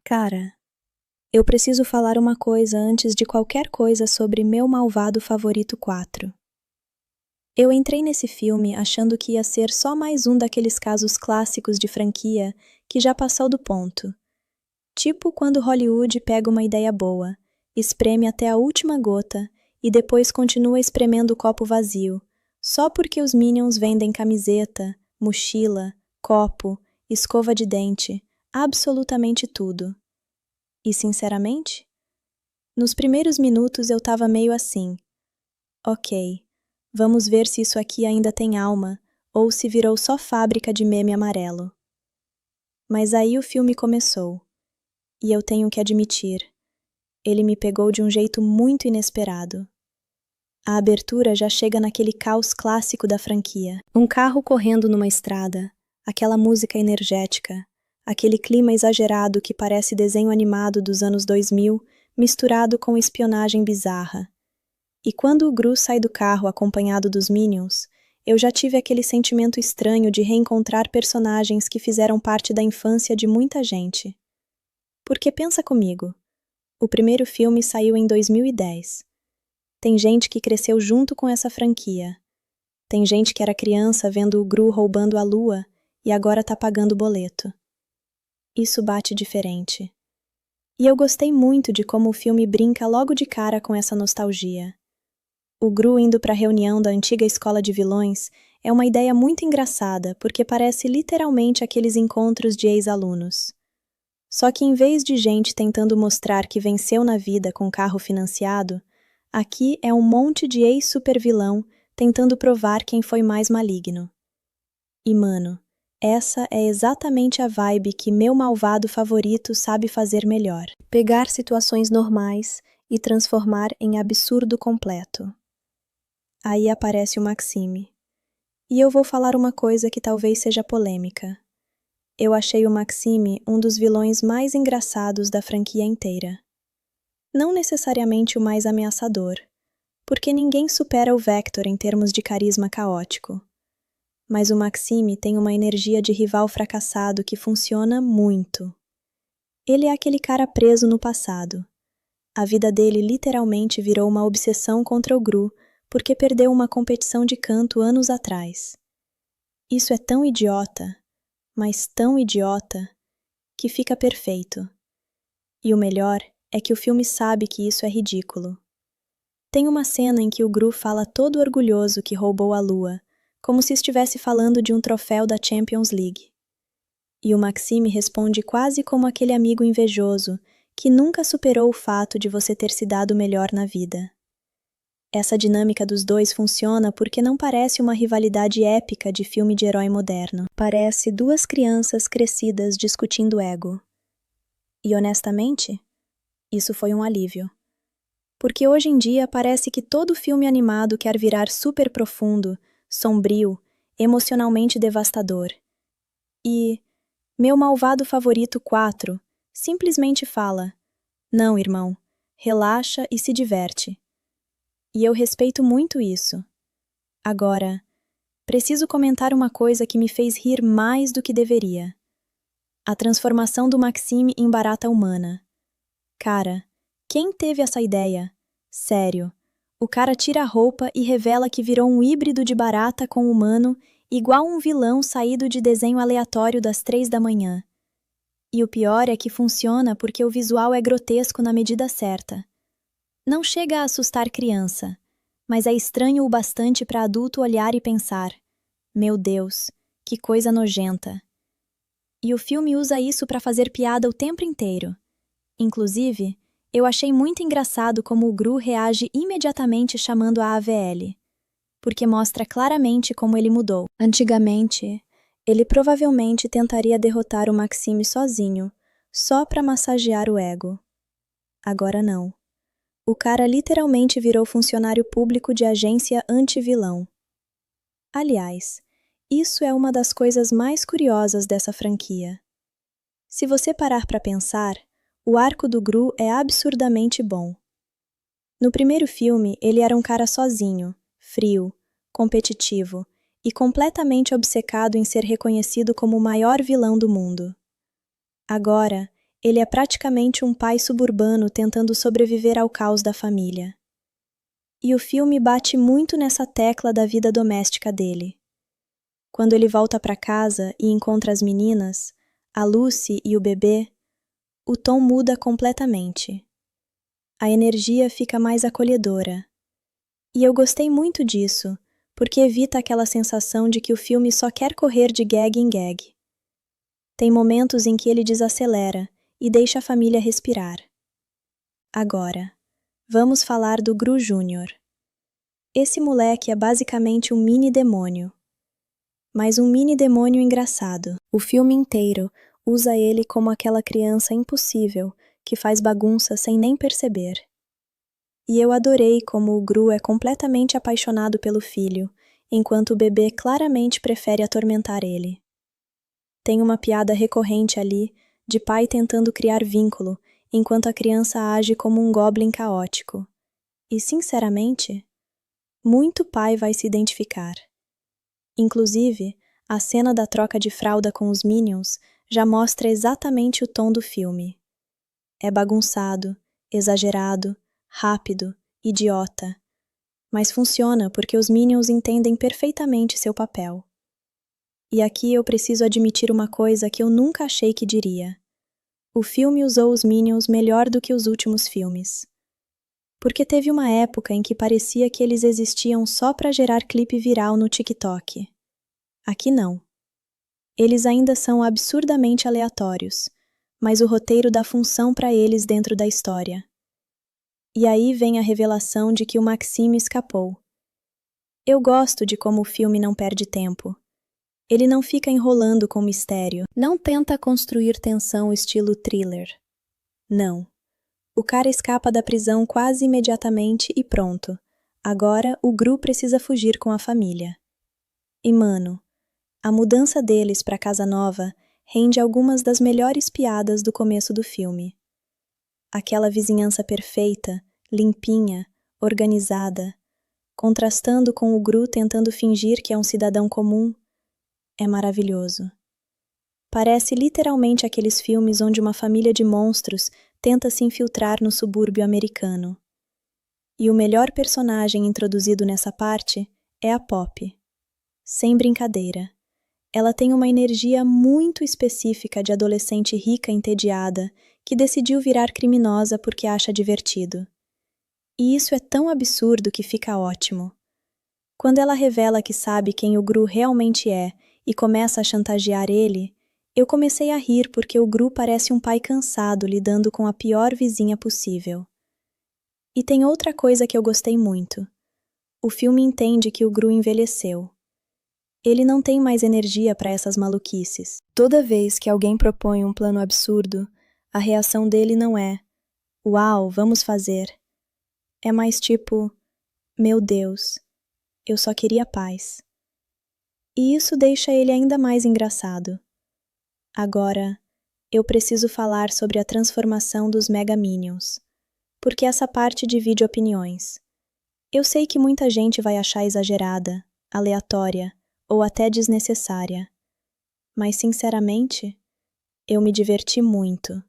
Cara, eu preciso falar uma coisa antes de qualquer coisa sobre Meu Malvado Favorito 4. Eu entrei nesse filme achando que ia ser só mais um daqueles casos clássicos de franquia que já passou do ponto. Tipo quando Hollywood pega uma ideia boa, espreme até a última gota e depois continua espremendo o copo vazio, só porque os Minions vendem camiseta, mochila, copo, escova de dente, absolutamente tudo. E, sinceramente, nos primeiros minutos eu tava meio assim. Ok, vamos ver se isso aqui ainda tem alma ou se virou só fábrica de meme amarelo. Mas aí o filme começou. E eu tenho que admitir, ele me pegou de um jeito muito inesperado. A abertura já chega naquele caos clássico da franquia. Um carro correndo numa estrada, aquela música energética, aquele clima exagerado que parece desenho animado dos anos 2000, misturado com espionagem bizarra. E quando o Gru sai do carro acompanhado dos Minions, eu já tive aquele sentimento estranho de reencontrar personagens que fizeram parte da infância de muita gente. Porque pensa comigo, o primeiro filme saiu em 2010. Tem gente que cresceu junto com essa franquia. Tem gente que era criança vendo o Gru roubando a lua e agora tá pagando o boleto. Isso bate diferente. E eu gostei muito de como o filme brinca logo de cara com essa nostalgia. O Gru indo pra reunião da antiga escola de vilões é uma ideia muito engraçada porque parece literalmente aqueles encontros de ex-alunos. Só que em vez de gente tentando mostrar que venceu na vida com carro financiado, aqui é um monte de ex-supervilão tentando provar quem foi mais maligno. E mano, essa é exatamente a vibe que Meu Malvado Favorito sabe fazer melhor. Pegar situações normais e transformar em absurdo completo. Aí aparece o Maxime. E eu vou falar uma coisa que talvez seja polêmica. Eu achei o Maxime um dos vilões mais engraçados da franquia inteira. Não necessariamente o mais ameaçador, porque ninguém supera o Vector em termos de carisma caótico. Mas o Maxime tem uma energia de rival fracassado que funciona muito. Ele é aquele cara preso no passado. A vida dele literalmente virou uma obsessão contra o Gru porque perdeu uma competição de canto anos atrás. Isso é tão idiota, mas tão idiota, que fica perfeito. E o melhor é que o filme sabe que isso é ridículo. Tem uma cena em que o Gru fala todo orgulhoso que roubou a lua, como se estivesse falando de um troféu da Champions League. E o Maxime responde quase como aquele amigo invejoso que nunca superou o fato de você ter se dado melhor na vida. Essa dinâmica dos dois funciona porque não parece uma rivalidade épica de filme de herói moderno. Parece duas crianças crescidas discutindo ego. E honestamente, isso foi um alívio. Porque hoje em dia parece que todo filme animado quer virar super profundo, sombrio, emocionalmente devastador. E Meu Malvado Favorito 4 simplesmente fala: não, irmão, relaxa e se diverte. E eu respeito muito isso. Agora, preciso comentar uma coisa que me fez rir mais do que deveria. A transformação do Maxime em barata humana. Cara, quem teve essa ideia? Sério. O cara tira a roupa e revela que virou um híbrido de barata com humano, igual um vilão saído de desenho aleatório das 3 da manhã. E o pior é que funciona porque o visual é grotesco na medida certa. Não chega a assustar criança, mas é estranho o bastante para adulto olhar e pensar: meu Deus, que coisa nojenta. E o filme usa isso para fazer piada o tempo inteiro. Inclusive, eu achei muito engraçado como o Gru reage imediatamente chamando a AVL, porque mostra claramente como ele mudou. Antigamente, ele provavelmente tentaria derrotar o Maxime sozinho, só para massagear o ego. Agora não. O cara literalmente virou funcionário público de agência anti-vilão. Aliás, isso é uma das coisas mais curiosas dessa franquia. Se você parar para pensar, o arco do Gru é absurdamente bom. No primeiro filme, ele era um cara sozinho, frio, competitivo e completamente obcecado em ser reconhecido como o maior vilão do mundo. Agora, Ele é praticamente um pai suburbano tentando sobreviver ao caos da família. E o filme bate muito nessa tecla da vida doméstica dele. Quando ele volta para casa e encontra as meninas, a Lucy e o bebê, o tom muda completamente. A energia fica mais acolhedora. E eu gostei muito disso, porque evita aquela sensação de que o filme só quer correr de gag em gag. Tem momentos em que ele desacelera e deixa a família respirar. Agora, vamos falar do Gru Júnior. Esse moleque é basicamente um mini demônio. Mas um mini demônio engraçado. O filme inteiro usa ele como aquela criança impossível que faz bagunça sem nem perceber. E eu adorei como o Gru é completamente apaixonado pelo filho, enquanto o bebê claramente prefere atormentar ele. Tem uma piada recorrente ali, de pai tentando criar vínculo, enquanto a criança age como um goblin caótico. E, sinceramente, muito pai vai se identificar. Inclusive, a cena da troca de fralda com os Minions já mostra exatamente o tom do filme. É bagunçado, exagerado, rápido, idiota. Mas funciona porque os Minions entendem perfeitamente seu papel. E aqui eu preciso admitir uma coisa que eu nunca achei que diria. O filme usou os Minions melhor do que os últimos filmes. Porque teve uma época em que parecia que eles existiam só para gerar clipe viral no TikTok. Aqui não. Eles ainda são absurdamente aleatórios, mas o roteiro dá função para eles dentro da história. E aí vem a revelação de que o Maxime escapou. Eu gosto de como o filme não perde tempo. Ele não fica enrolando com mistério, não tenta construir tensão estilo thriller. Não. O cara escapa da prisão quase imediatamente e pronto. Agora o Gru precisa fugir com a família. E mano, a mudança deles para casa nova rende algumas das melhores piadas do começo do filme. Aquela vizinhança perfeita, limpinha, organizada, contrastando com o Gru tentando fingir que é um cidadão comum, é maravilhoso. Parece literalmente aqueles filmes onde uma família de monstros tenta se infiltrar no subúrbio americano. E o melhor personagem introduzido nessa parte é a Pop. Sem brincadeira. Ela tem uma energia muito específica de adolescente rica e entediada que decidiu virar criminosa porque acha divertido. E isso é tão absurdo que fica ótimo. Quando ela revela que sabe quem o Gru realmente é e começa a chantagear ele, eu comecei a rir porque o Gru parece um pai cansado lidando com a pior vizinha possível. E tem outra coisa que eu gostei muito. O filme entende que o Gru envelheceu. Ele não tem mais energia para essas maluquices. Toda vez que alguém propõe um plano absurdo, a reação dele não é "Uau, vamos fazer". É mais tipo "Meu Deus, eu só queria paz". E isso deixa ele ainda mais engraçado. Agora, eu preciso falar sobre a transformação dos Mega Minions, porque essa parte divide opiniões. Eu sei que muita gente vai achar exagerada, aleatória ou até desnecessária, mas sinceramente, eu me diverti muito.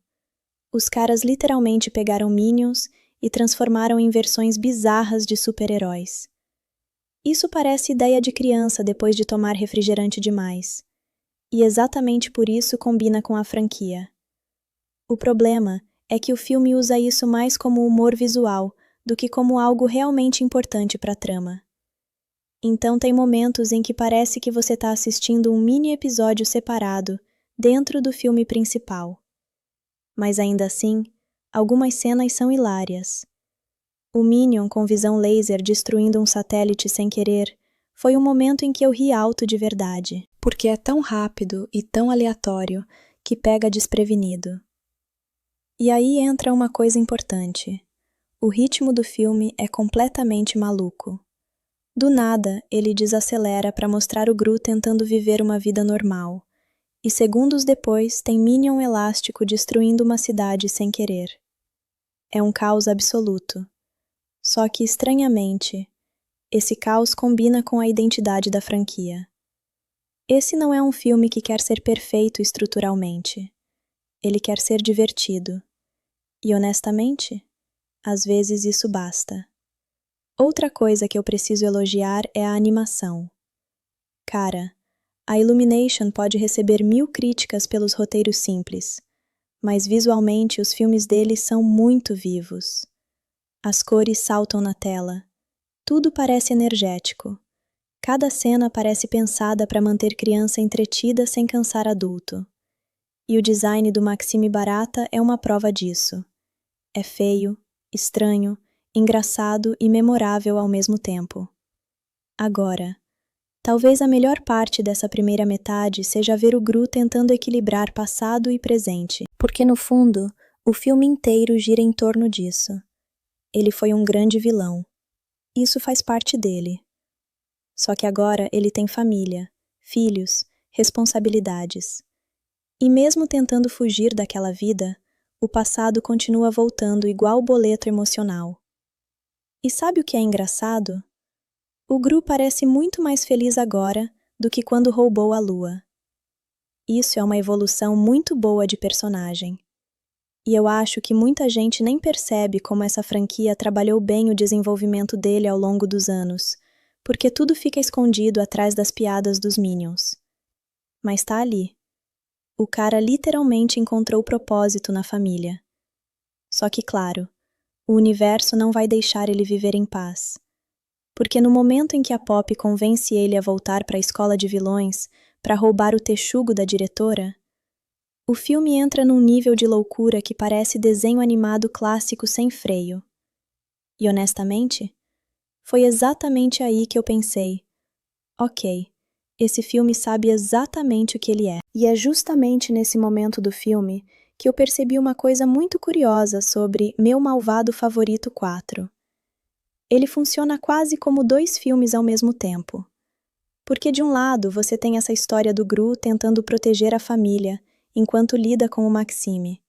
Os caras literalmente pegaram Minions e transformaram em versões bizarras de super-heróis. Isso parece ideia de criança depois de tomar refrigerante demais. E exatamente por isso combina com a franquia. O problema é que o filme usa isso mais como humor visual do que como algo realmente importante para a trama. Então tem momentos em que parece que você está assistindo um mini episódio separado dentro do filme principal. Mas ainda assim, algumas cenas são hilárias. O Minion com visão laser destruindo um satélite sem querer foi um momento em que eu ri alto de verdade, porque é tão rápido e tão aleatório que pega desprevenido. E aí entra uma coisa importante. O ritmo do filme é completamente maluco. Do nada, ele desacelera para mostrar o Gru tentando viver uma vida normal, e segundos depois tem Minion elástico destruindo uma cidade sem querer. É um caos absoluto. Só que, estranhamente, esse caos combina com a identidade da franquia. Esse não é um filme que quer ser perfeito estruturalmente. Ele quer ser divertido. E honestamente, às vezes isso basta. Outra coisa que eu preciso elogiar é a animação. Cara, a Illumination pode receber 1000 críticas pelos roteiros simples, mas visualmente os filmes deles são muito vivos. As cores saltam na tela. Tudo parece energético. Cada cena parece pensada para manter criança entretida sem cansar adulto. E o design do Maxime Barata é uma prova disso. É feio, estranho, engraçado e memorável ao mesmo tempo. Agora, talvez a melhor parte dessa primeira metade seja ver o Gru tentando equilibrar passado e presente, porque no fundo, o filme inteiro gira em torno disso. Ele foi um grande vilão. Isso faz parte dele. Só que agora ele tem família, filhos, responsabilidades. E mesmo tentando fugir daquela vida, o passado continua voltando igual boleto emocional. E sabe o que é engraçado? O Gru parece muito mais feliz agora do que quando roubou a lua. Isso é uma evolução muito boa de personagem. E eu acho que muita gente nem percebe como essa franquia trabalhou bem o desenvolvimento dele ao longo dos anos, porque tudo fica escondido atrás das piadas dos Minions. Mas tá ali. O cara literalmente encontrou propósito na família. Só que, claro, o universo não vai deixar ele viver em paz. Porque no momento em que a Pop convence ele a voltar para a escola de vilões para roubar o texugo da diretora, o filme entra num nível de loucura que parece desenho animado clássico sem freio. E honestamente, foi exatamente aí que eu pensei: ok, esse filme sabe exatamente o que ele é. E é justamente nesse momento do filme que eu percebi uma coisa muito curiosa sobre Meu Malvado Favorito 4. Ele funciona quase como 2 filmes ao mesmo tempo. Porque de um lado você tem essa história do Gru tentando proteger a família, enquanto lida com o Maxime.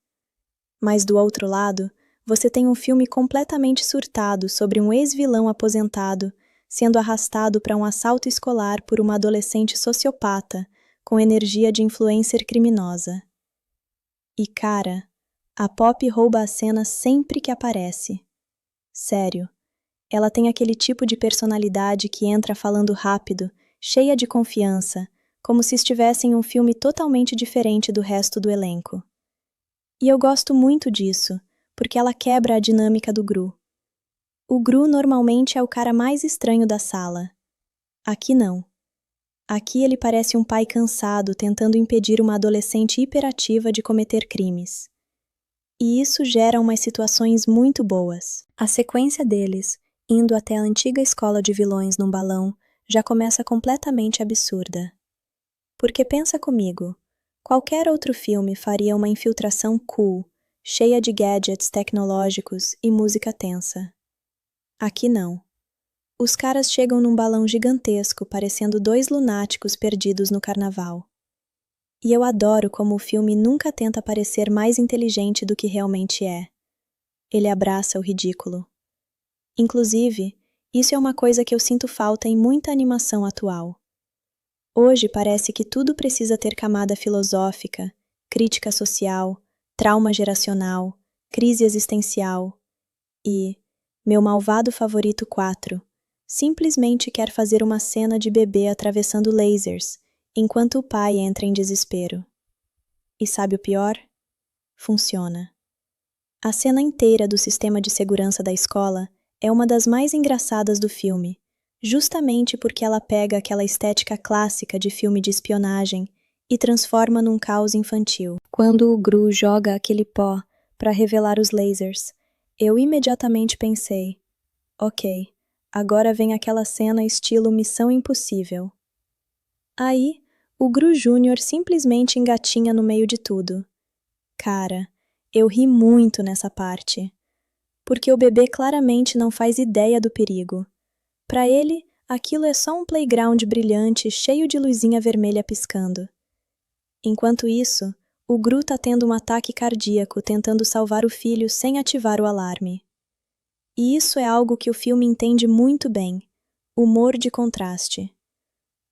Mas do outro lado, você tem um filme completamente surtado sobre um ex-vilão aposentado sendo arrastado para um assalto escolar por uma adolescente sociopata com energia de influencer criminosa. E cara, a Pop rouba a cena sempre que aparece. Sério, ela tem aquele tipo de personalidade que entra falando rápido, cheia de confiança, como se estivesse em um filme totalmente diferente do resto do elenco. E eu gosto muito disso, porque ela quebra a dinâmica do Gru. O Gru normalmente é o cara mais estranho da sala. Aqui não. Aqui ele parece um pai cansado tentando impedir uma adolescente hiperativa de cometer crimes. E isso gera umas situações muito boas. A sequência deles, indo até a antiga escola de vilões num balão, já começa completamente absurda. Porque pensa comigo, qualquer outro filme faria uma infiltração cool, cheia de gadgets tecnológicos e música tensa. Aqui não. Os caras chegam num balão gigantesco, parecendo 2 lunáticos perdidos no carnaval. E eu adoro como o filme nunca tenta parecer mais inteligente do que realmente é. Ele abraça o ridículo. Inclusive, isso é uma coisa que eu sinto falta em muita animação atual. Hoje parece que tudo precisa ter camada filosófica, crítica social, trauma geracional, crise existencial e Meu Malvado Favorito 4 simplesmente quer fazer uma cena de bebê atravessando lasers, enquanto o pai entra em desespero. E sabe o pior? Funciona. A cena inteira do sistema de segurança da escola é uma das mais engraçadas do filme, justamente porque ela pega aquela estética clássica de filme de espionagem e transforma num caos infantil. Quando o Gru joga aquele pó para revelar os lasers, eu imediatamente pensei: ok, agora vem aquela cena estilo Missão Impossível. Aí, o Gru Júnior simplesmente engatinha no meio de tudo. Cara, eu ri muito nessa parte. Porque o bebê claramente não faz ideia do perigo. Para ele, aquilo é só um playground brilhante cheio de luzinha vermelha piscando. Enquanto isso, o Gru tá tendo um ataque cardíaco tentando salvar o filho sem ativar o alarme. E isso é algo que o filme entende muito bem: humor de contraste.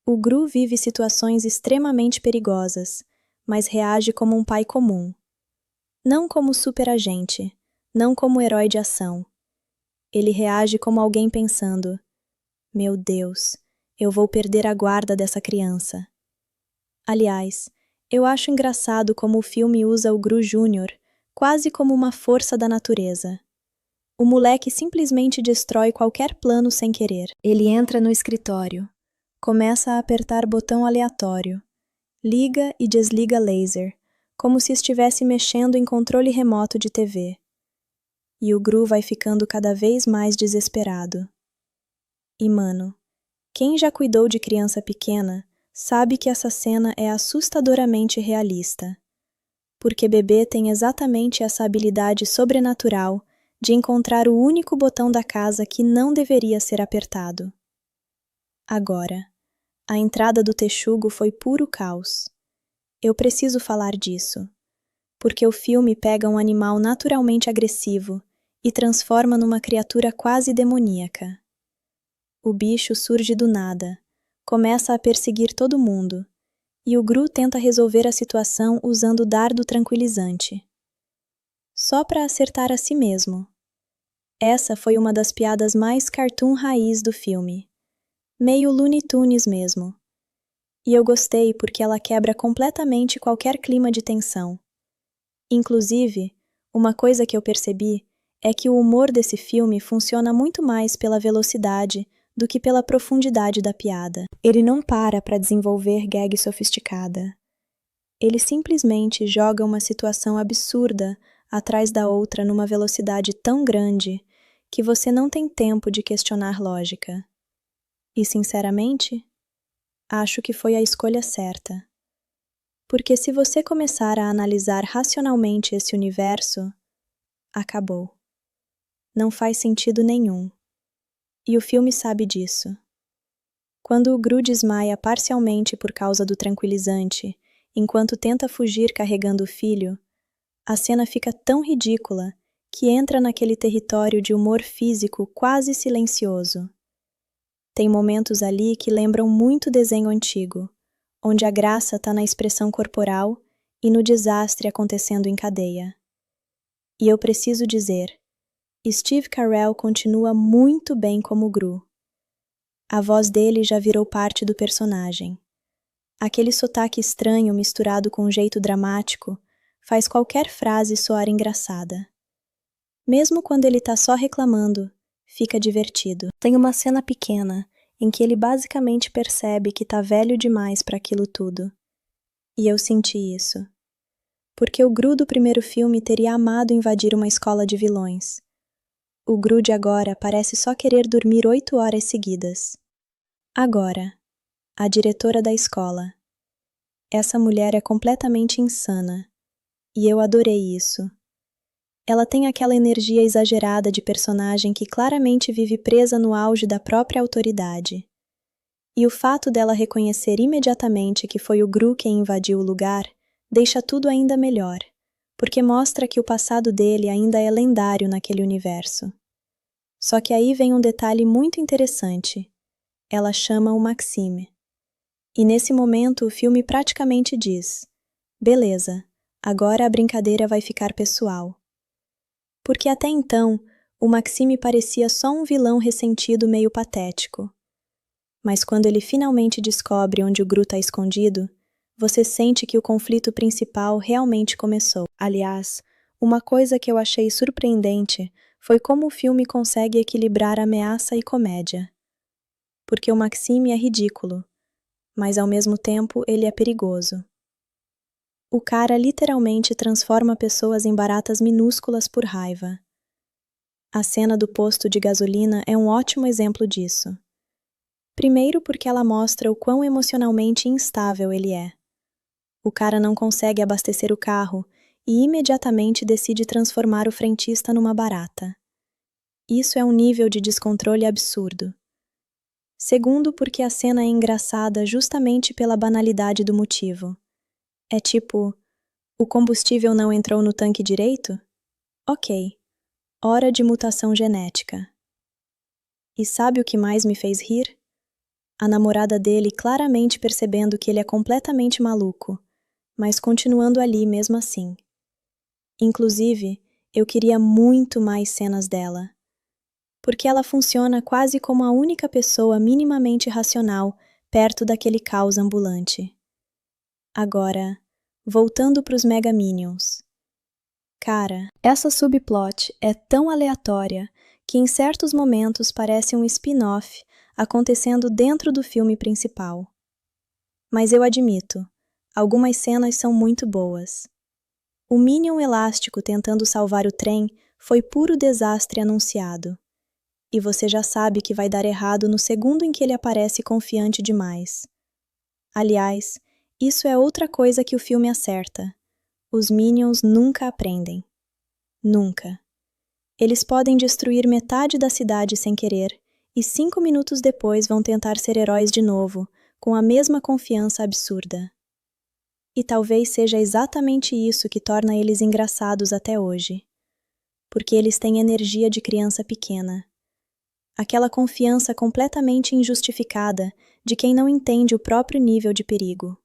O Gru vive situações extremamente perigosas, mas reage como um pai comum. Não como superagente, não como herói de ação. Ele reage como alguém pensando: meu Deus, eu vou perder a guarda dessa criança. Aliás, eu acho engraçado como o filme usa o Gru Júnior quase como uma força da natureza. O moleque simplesmente destrói qualquer plano sem querer. Ele entra no escritório, começa a apertar botão aleatório, liga e desliga laser, como se estivesse mexendo em controle remoto de TV. E o Gru vai ficando cada vez mais desesperado. E mano, quem já cuidou de criança pequena sabe que essa cena é assustadoramente realista. Porque bebê tem exatamente essa habilidade sobrenatural de encontrar o único botão da casa que não deveria ser apertado. Agora, a entrada do texugo foi puro caos. Eu preciso falar disso, porque o filme pega um animal naturalmente agressivo e transforma numa criatura quase demoníaca. O bicho surge do nada, começa a perseguir todo mundo, e o Gru tenta resolver a situação usando dardo tranquilizante. Só para acertar a si mesmo. Essa foi uma das piadas mais cartoon raiz do filme. Meio Looney Tunes mesmo. E eu gostei porque ela quebra completamente qualquer clima de tensão. Inclusive, uma coisa que eu percebi é que o humor desse filme funciona muito mais pela velocidade do que pela profundidade da piada. Ele não para desenvolver gag sofisticada. Ele simplesmente joga uma situação absurda atrás da outra numa velocidade tão grande que você não tem tempo de questionar lógica. E, sinceramente, acho que foi a escolha certa. Porque se você começar a analisar racionalmente esse universo, acabou. Não faz sentido nenhum. E o filme sabe disso. Quando o Gru desmaia parcialmente por causa do tranquilizante, enquanto tenta fugir carregando o filho, a cena fica tão ridícula que entra naquele território de humor físico quase silencioso. Tem momentos ali que lembram muito desenho antigo, onde a graça está na expressão corporal e no desastre acontecendo em cadeia. E eu preciso dizer, Steve Carell continua muito bem como Gru. A voz dele já virou parte do personagem. Aquele sotaque estranho misturado com um jeito dramático faz qualquer frase soar engraçada. Mesmo quando ele tá só reclamando, fica divertido. Tem uma cena pequena em que ele basicamente percebe que tá velho demais para aquilo tudo. E eu senti isso. Porque o Gru do primeiro filme teria amado invadir uma escola de vilões. O Gru de agora parece só querer dormir 8 horas seguidas. Agora, a diretora da escola. Essa mulher é completamente insana. E eu adorei isso. Ela tem aquela energia exagerada de personagem que claramente vive presa no auge da própria autoridade. E o fato dela reconhecer imediatamente que foi o Gru quem invadiu o lugar deixa tudo ainda melhor, porque mostra que o passado dele ainda é lendário naquele universo. Só que aí vem um detalhe muito interessante. Ela chama o Maxime. E nesse momento o filme praticamente diz: beleza, agora a brincadeira vai ficar pessoal. Porque até então, o Maxime parecia só um vilão ressentido meio patético. Mas quando ele finalmente descobre onde o Gru tá escondido, você sente que o conflito principal realmente começou. Aliás, uma coisa que eu achei surpreendente foi como o filme consegue equilibrar ameaça e comédia. Porque o Maxime é ridículo, mas ao mesmo tempo ele é perigoso. O cara literalmente transforma pessoas em baratas minúsculas por raiva. A cena do posto de gasolina é um ótimo exemplo disso. Primeiro porque ela mostra o quão emocionalmente instável ele é. O cara não consegue abastecer o carro e imediatamente decide transformar o frentista numa barata. Isso é um nível de descontrole absurdo. Segundo porque a cena é engraçada justamente pela banalidade do motivo. É tipo, o combustível não entrou no tanque direito? Ok. Hora de mutação genética. E sabe o que mais me fez rir? A namorada dele claramente percebendo que ele é completamente maluco, mas continuando ali mesmo assim. Inclusive, eu queria muito mais cenas dela, porque ela funciona quase como a única pessoa minimamente racional perto daquele caos ambulante. Agora, voltando para os Mega Minions. Cara, essa subplot é tão aleatória que em certos momentos parece um spin-off acontecendo dentro do filme principal. Mas eu admito, algumas cenas são muito boas. O Minion elástico tentando salvar o trem foi puro desastre anunciado. E você já sabe que vai dar errado no segundo em que ele aparece confiante demais. Aliás, isso é outra coisa que o filme acerta. Os Minions nunca aprendem. Nunca. Eles podem destruir metade da cidade sem querer, e 5 minutos depois vão tentar ser heróis de novo, com a mesma confiança absurda. E talvez seja exatamente isso que torna eles engraçados até hoje. Porque eles têm energia de criança pequena. Aquela confiança completamente injustificada de quem não entende o próprio nível de perigo.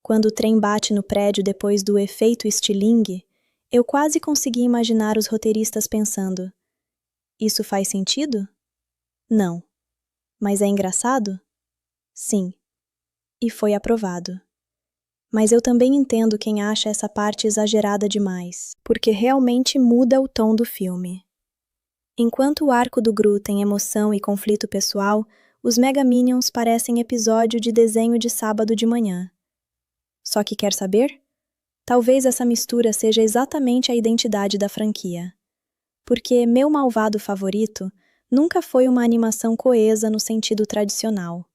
Quando o trem bate no prédio depois do efeito estilingue, eu quase consegui imaginar os roteiristas pensando: isso faz sentido? Não. Mas é engraçado? Sim. E foi aprovado. Mas eu também entendo quem acha essa parte exagerada demais, porque realmente muda o tom do filme. Enquanto o arco do Gru tem emoção e conflito pessoal, os Mega Minions parecem episódio de desenho de sábado de manhã. Só que quer saber? Talvez essa mistura seja exatamente a identidade da franquia. Porque Meu Malvado Favorito nunca foi uma animação coesa no sentido tradicional.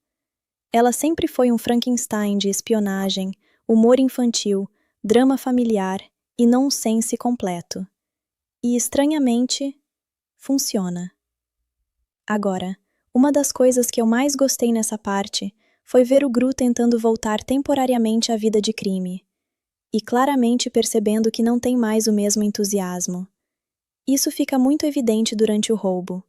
Ela sempre foi um Frankenstein de espionagem, humor infantil, drama familiar e nonsense completo. E, estranhamente, funciona. Agora, uma das coisas que eu mais gostei nessa parte foi ver o Gru tentando voltar temporariamente à vida de crime. E claramente percebendo que não tem mais o mesmo entusiasmo. Isso fica muito evidente durante o roubo.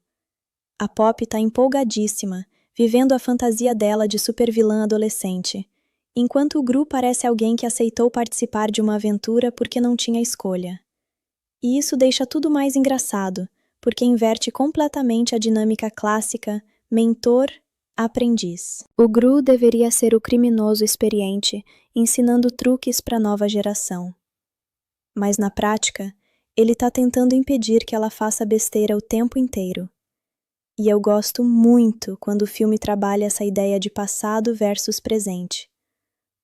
A Pop está empolgadíssima, vivendo a fantasia dela de supervilã adolescente, enquanto o Gru parece alguém que aceitou participar de uma aventura porque não tinha escolha. E isso deixa tudo mais engraçado, porque inverte completamente a dinâmica clássica mentor-aprendiz. O Gru deveria ser o criminoso experiente, ensinando truques para a nova geração. Mas na prática, ele está tentando impedir que ela faça besteira o tempo inteiro. E eu gosto muito quando o filme trabalha essa ideia de passado versus presente.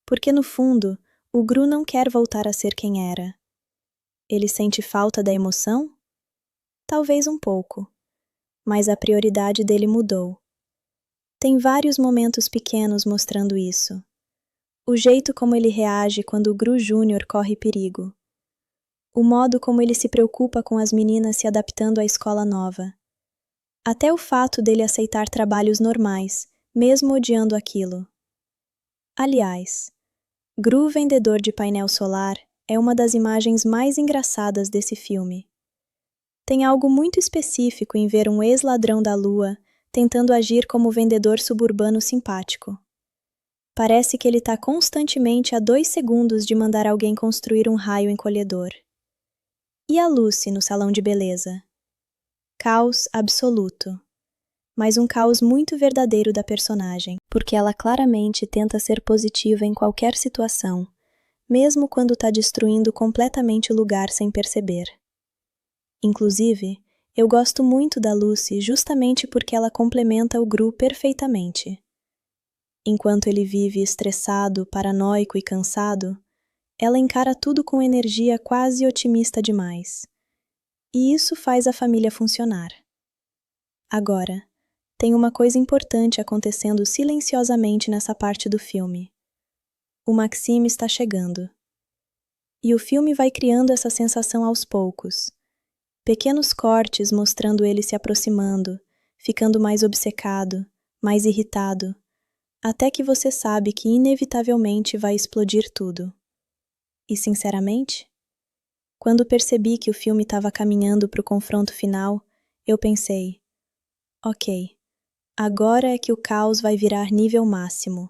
Porque no fundo, o Gru não quer voltar a ser quem era. Ele sente falta da emoção? Talvez um pouco. Mas a prioridade dele mudou. Tem vários momentos pequenos mostrando isso. O jeito como ele reage quando o Gru Júnior corre perigo. O modo como ele se preocupa com as meninas se adaptando à escola nova. Até o fato dele aceitar trabalhos normais, mesmo odiando aquilo. Aliás, Gru vendedor de painel solar é uma das imagens mais engraçadas desse filme. Tem algo muito específico em ver um ex-ladrão da lua tentando agir como vendedor suburbano simpático. Parece que ele está constantemente a 2 segundos de mandar alguém construir um raio encolhedor. E a Lucy no salão de beleza? Caos absoluto. Mas um caos muito verdadeiro da personagem, porque ela claramente tenta ser positiva em qualquer situação, mesmo quando está destruindo completamente o lugar sem perceber. Inclusive, eu gosto muito da Lucy justamente porque ela complementa o Gru perfeitamente. Enquanto ele vive estressado, paranoico e cansado, ela encara tudo com energia quase otimista demais. E isso faz a família funcionar. Agora, tem uma coisa importante acontecendo silenciosamente nessa parte do filme. O Maxime está chegando. E o filme vai criando essa sensação aos poucos. Pequenos cortes mostrando ele se aproximando, ficando mais obcecado, mais irritado, até que você sabe que inevitavelmente vai explodir tudo. E sinceramente, quando percebi que o filme estava caminhando para o confronto final, eu pensei, ok, agora é que o caos vai virar nível máximo.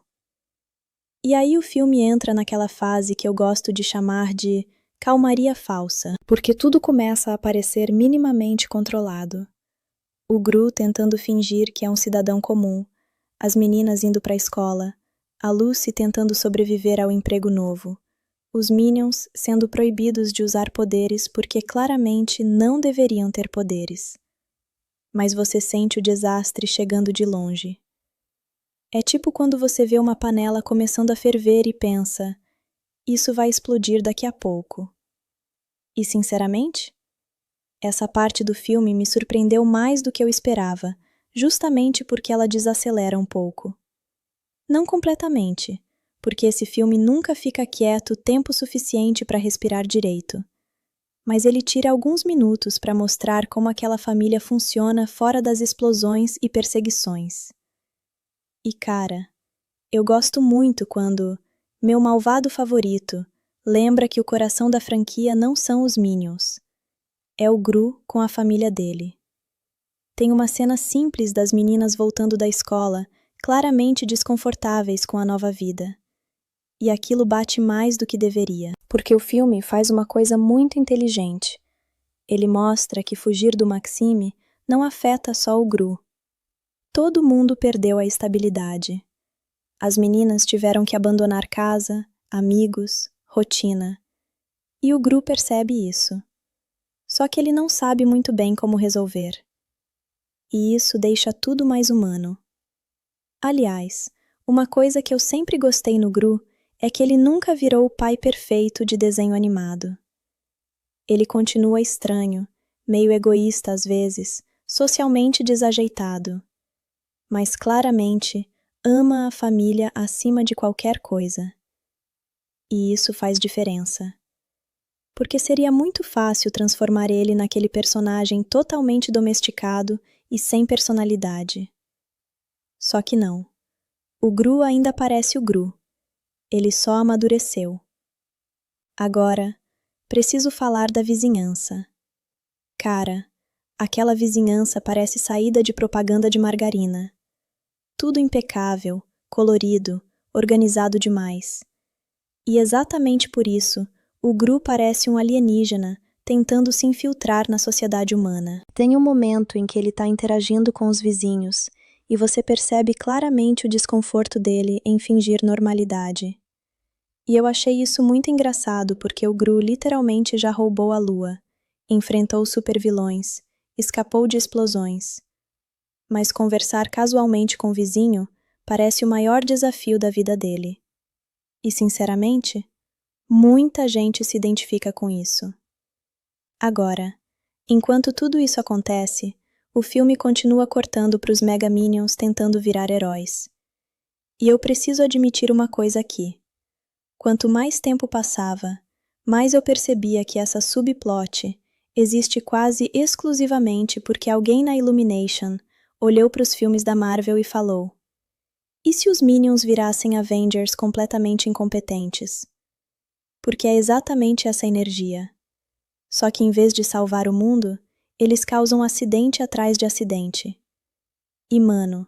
E aí o filme entra naquela fase que eu gosto de chamar de calmaria falsa, porque tudo começa a parecer minimamente controlado. O Gru tentando fingir que é um cidadão comum, as meninas indo para a escola, a Lucy tentando sobreviver ao emprego novo, os Minions sendo proibidos de usar poderes porque claramente não deveriam ter poderes. Mas você sente o desastre chegando de longe. É tipo quando você vê uma panela começando a ferver e pensa, isso vai explodir daqui a pouco. E sinceramente, essa parte do filme me surpreendeu mais do que eu esperava, justamente porque ela desacelera um pouco. Não completamente, porque esse filme nunca fica quieto tempo suficiente para respirar direito. Mas ele tira alguns minutos para mostrar como aquela família funciona fora das explosões e perseguições. E cara, eu gosto muito quando meu malvado favorito lembra que o coração da franquia não são os Minions. É o Gru com a família dele. Tem uma cena simples das meninas voltando da escola, claramente desconfortáveis com a nova vida. E aquilo bate mais do que deveria, porque o filme faz uma coisa muito inteligente. Ele mostra que fugir do Maxime não afeta só o Gru. Todo mundo perdeu a estabilidade. As meninas tiveram que abandonar casa, amigos, rotina. E o Gru percebe isso. Só que ele não sabe muito bem como resolver. E isso deixa tudo mais humano. Aliás, uma coisa que eu sempre gostei no Gru é que ele nunca virou o pai perfeito de desenho animado. Ele continua estranho, meio egoísta às vezes, socialmente desajeitado. Mas claramente ama a família acima de qualquer coisa. E isso faz diferença. Porque seria muito fácil transformar ele naquele personagem totalmente domesticado e sem personalidade. Só que não. O Gru ainda parece o Gru. Ele só amadureceu. Agora, preciso falar da vizinhança. Cara, aquela vizinhança parece saída de propaganda de margarina. Tudo impecável, colorido, organizado demais. E exatamente por isso, o Gru parece um alienígena tentando se infiltrar na sociedade humana. Tem um momento em que ele está interagindo com os vizinhos e você percebe claramente o desconforto dele em fingir normalidade. E eu achei isso muito engraçado porque o Gru literalmente já roubou a lua, enfrentou supervilões, escapou de explosões. Mas conversar casualmente com o vizinho parece o maior desafio da vida dele. E, sinceramente, muita gente se identifica com isso. Agora, enquanto tudo isso acontece, o filme continua cortando para os Mega Minions tentando virar heróis. E eu preciso admitir uma coisa aqui. Quanto mais tempo passava, mais eu percebia que essa subplot existe quase exclusivamente porque alguém na Illumination olhou para os filmes da Marvel e falou: e se os Minions virassem Avengers completamente incompetentes? Porque é exatamente essa energia. Só que em vez de salvar o mundo, eles causam acidente atrás de acidente. E mano,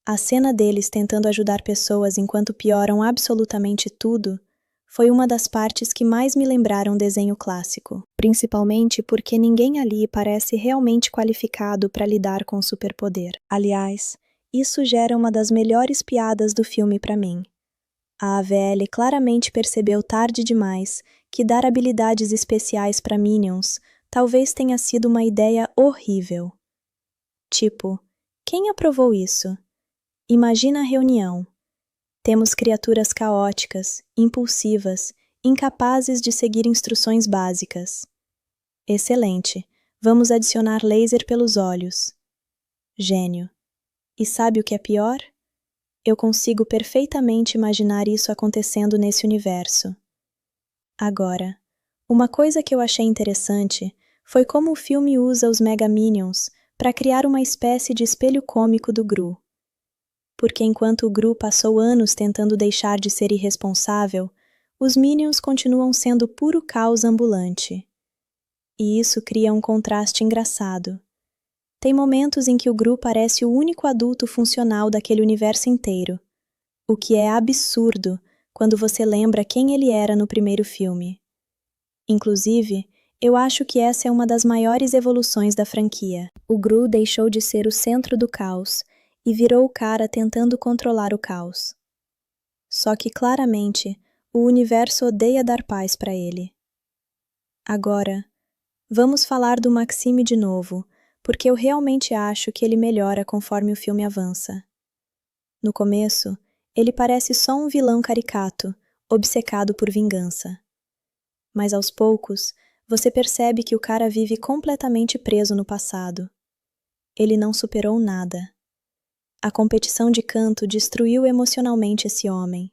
a cena deles tentando ajudar pessoas enquanto pioram absolutamente tudo foi uma das partes que mais me lembraram desenho clássico, principalmente porque ninguém ali parece realmente qualificado para lidar com o superpoder. Aliás, isso gera uma das melhores piadas do filme para mim. A AVL claramente percebeu tarde demais que dar habilidades especiais para Minions talvez tenha sido uma ideia horrível. Tipo, quem aprovou isso? Imagina a reunião. Temos criaturas caóticas, impulsivas, incapazes de seguir instruções básicas. Excelente, vamos adicionar laser pelos olhos. Gênio. E sabe o que é pior? Eu consigo perfeitamente imaginar isso acontecendo nesse universo. Agora, uma coisa que eu achei interessante foi como o filme usa os Mega Minions para criar uma espécie de espelho cômico do Gru. Porque enquanto o Gru passou anos tentando deixar de ser irresponsável, os Minions continuam sendo puro caos ambulante. E isso cria um contraste engraçado. Tem momentos em que o Gru parece o único adulto funcional daquele universo inteiro, o que é absurdo quando você lembra quem ele era no primeiro filme. Inclusive, eu acho que essa é uma das maiores evoluções da franquia. O Gru deixou de ser o centro do caos e virou o cara tentando controlar o caos. Só que, claramente, o universo odeia dar paz para ele. Agora, vamos falar do Maxime de novo, porque eu realmente acho que ele melhora conforme o filme avança. No começo, ele parece só um vilão caricato, obcecado por vingança. Mas aos poucos, você percebe que o cara vive completamente preso no passado. Ele não superou nada. A competição de canto destruiu emocionalmente esse homem.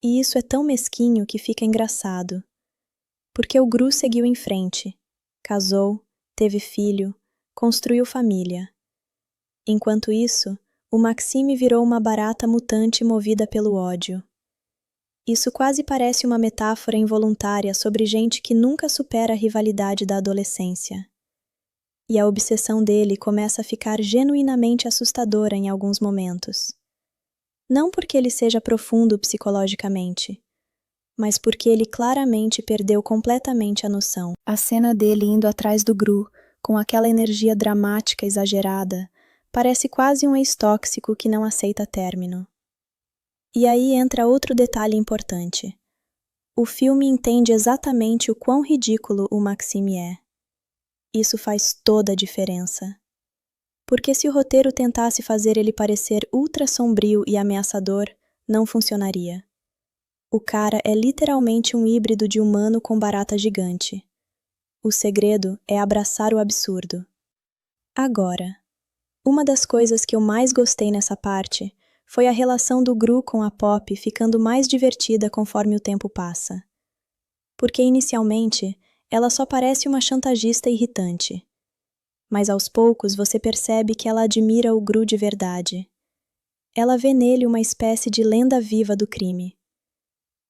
E isso é tão mesquinho que fica engraçado. Porque o Gru seguiu em frente. Casou, teve filho, construiu família. Enquanto isso, o Maxime virou uma barata mutante movida pelo ódio. Isso quase parece uma metáfora involuntária sobre gente que nunca supera a rivalidade da adolescência. E a obsessão dele começa a ficar genuinamente assustadora em alguns momentos. Não porque ele seja profundo psicologicamente, mas porque ele claramente perdeu completamente a noção. A cena dele indo atrás do Gru, com aquela energia dramática exagerada, parece quase um ex-tóxico que não aceita término. E aí entra outro detalhe importante. O filme entende exatamente o quão ridículo o Maxime é. Isso faz toda a diferença. Porque se o roteiro tentasse fazer ele parecer ultra sombrio e ameaçador, não funcionaria. O cara é literalmente um híbrido de humano com barata gigante. O segredo é abraçar o absurdo. Agora, uma das coisas que eu mais gostei nessa parte foi a relação do Gru com a Pop ficando mais divertida conforme o tempo passa. Porque inicialmente, ela só parece uma chantagista irritante. Mas aos poucos você percebe que ela admira o Gru de verdade. Ela vê nele uma espécie de lenda viva do crime.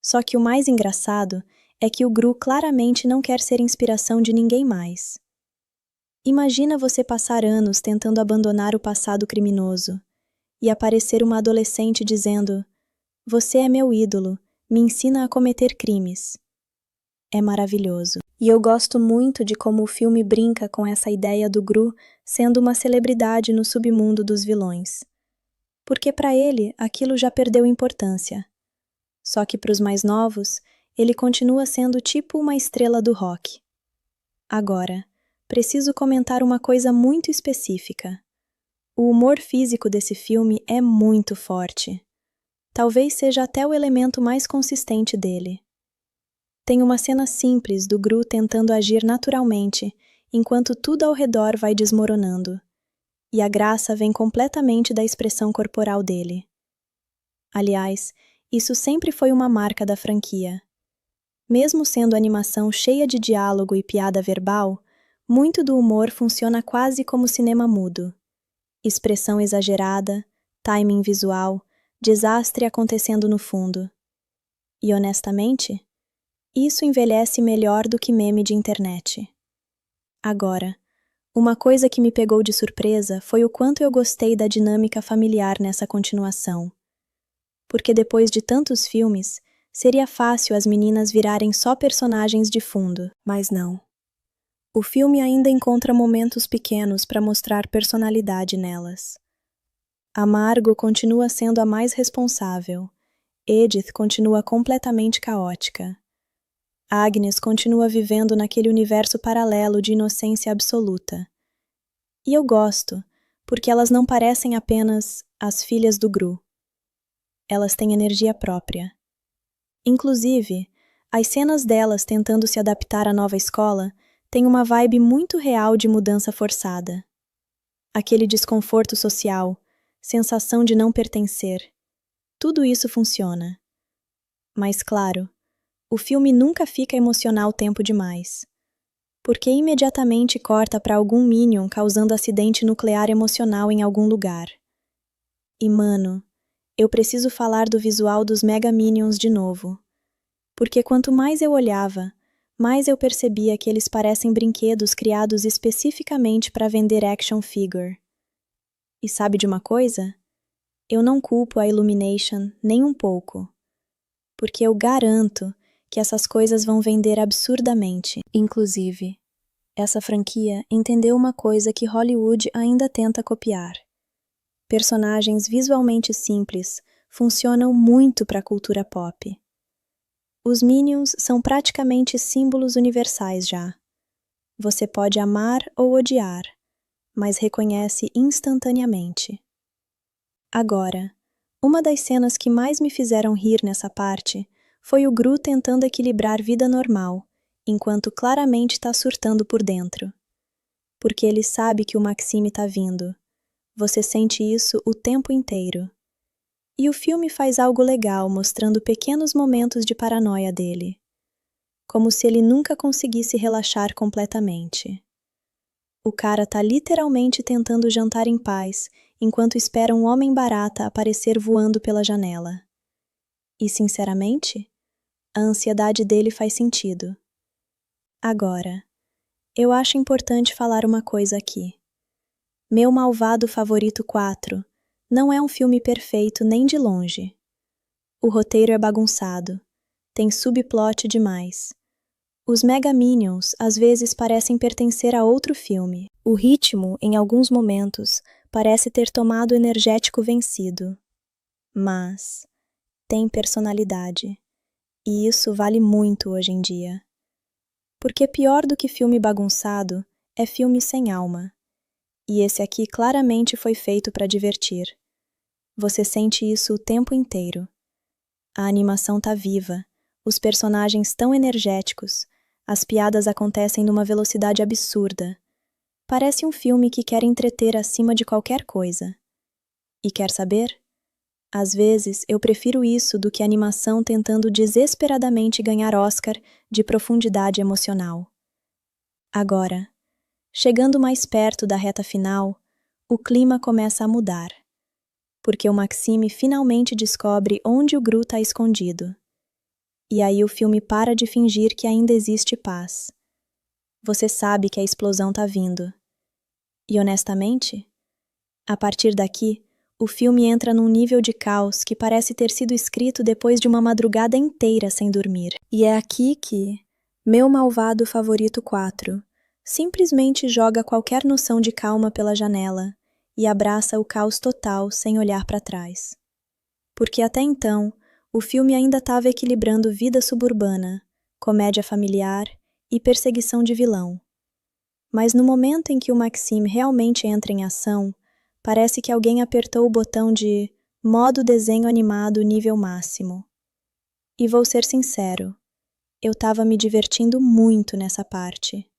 Só que o mais engraçado é que o Gru claramente não quer ser inspiração de ninguém mais. Imagina você passar anos tentando abandonar o passado criminoso e aparecer uma adolescente dizendo: "Você é meu ídolo, me ensina a cometer crimes." É maravilhoso. E eu gosto muito de como o filme brinca com essa ideia do Gru sendo uma celebridade no submundo dos vilões. Porque para ele, aquilo já perdeu importância. Só que para os mais novos, ele continua sendo tipo uma estrela do rock. Agora, preciso comentar uma coisa muito específica. O humor físico desse filme é muito forte. Talvez seja até o elemento mais consistente dele. Tem uma cena simples do Gru tentando agir naturalmente, enquanto tudo ao redor vai desmoronando. E a graça vem completamente da expressão corporal dele. Aliás, isso sempre foi uma marca da franquia. Mesmo sendo animação cheia de diálogo e piada verbal, muito do humor funciona quase como cinema mudo. Expressão exagerada, timing visual, desastre acontecendo no fundo. E honestamente, isso envelhece melhor do que meme de internet. Agora, uma coisa que me pegou de surpresa foi o quanto eu gostei da dinâmica familiar nessa continuação. Porque depois de tantos filmes, seria fácil as meninas virarem só personagens de fundo, mas não. O filme ainda encontra momentos pequenos para mostrar personalidade nelas. A Margot continua sendo a mais responsável. Edith continua completamente caótica. Agnes continua vivendo naquele universo paralelo de inocência absoluta. E eu gosto, porque elas não parecem apenas as filhas do Gru. Elas têm energia própria. Inclusive, as cenas delas tentando se adaptar à nova escola têm uma vibe muito real de mudança forçada. Aquele desconforto social, sensação de não pertencer, tudo isso funciona. Mas claro, o filme nunca fica emocional tempo demais. Porque imediatamente corta para algum Minion causando acidente nuclear emocional em algum lugar. E mano, eu preciso falar do visual dos Mega Minions de novo. Porque quanto mais eu olhava, mais eu percebia que eles parecem brinquedos criados especificamente para vender action figure. E sabe de uma coisa? Eu não culpo a Illumination nem um pouco. Porque eu garanto que essas coisas vão vender absurdamente. Inclusive, essa franquia entendeu uma coisa que Hollywood ainda tenta copiar. Personagens visualmente simples funcionam muito para a cultura pop. Os Minions são praticamente símbolos universais já. Você pode amar ou odiar, mas reconhece instantaneamente. Agora, uma das cenas que mais me fizeram rir nessa parte foi o Gru tentando equilibrar vida normal, enquanto claramente está surtando por dentro. Porque ele sabe que o Maxime está vindo. Você sente isso o tempo inteiro. E o filme faz algo legal mostrando pequenos momentos de paranoia dele. Como se ele nunca conseguisse relaxar completamente. O cara tá literalmente tentando jantar em paz, enquanto espera um homem-barata aparecer voando pela janela. E, sinceramente, a ansiedade dele faz sentido. Agora, eu acho importante falar uma coisa aqui. Meu Malvado Favorito 4 não é um filme perfeito nem de longe. O roteiro é bagunçado, tem subplot demais. Os Mega Minions às vezes parecem pertencer a outro filme. O ritmo, em alguns momentos, parece ter tomado o energético vencido. Mas tem personalidade. E isso vale muito hoje em dia. Porque pior do que filme bagunçado é filme sem alma. E esse aqui claramente foi feito para divertir. Você sente isso o tempo inteiro. A animação tá viva, os personagens tão energéticos, as piadas acontecem numa velocidade absurda. Parece um filme que quer entreter acima de qualquer coisa. E quer saber? Às vezes, eu prefiro isso do que animação tentando desesperadamente ganhar Oscar de profundidade emocional. Agora, chegando mais perto da reta final, o clima começa a mudar. Porque o Maxime finalmente descobre onde o Gru está escondido. E aí o filme para de fingir que ainda existe paz. Você sabe que a explosão tá vindo. E honestamente, a partir daqui, o filme entra num nível de caos que parece ter sido escrito depois de uma madrugada inteira sem dormir. E é aqui que Meu Malvado Favorito 4 simplesmente joga qualquer noção de calma pela janela e abraça o caos total sem olhar para trás. Porque até então, o filme ainda estava equilibrando vida suburbana, comédia familiar e perseguição de vilão. Mas no momento em que o Maxime realmente entra em ação, parece que alguém apertou o botão de modo desenho animado nível máximo. E vou ser sincero, eu estava me divertindo muito nessa parte.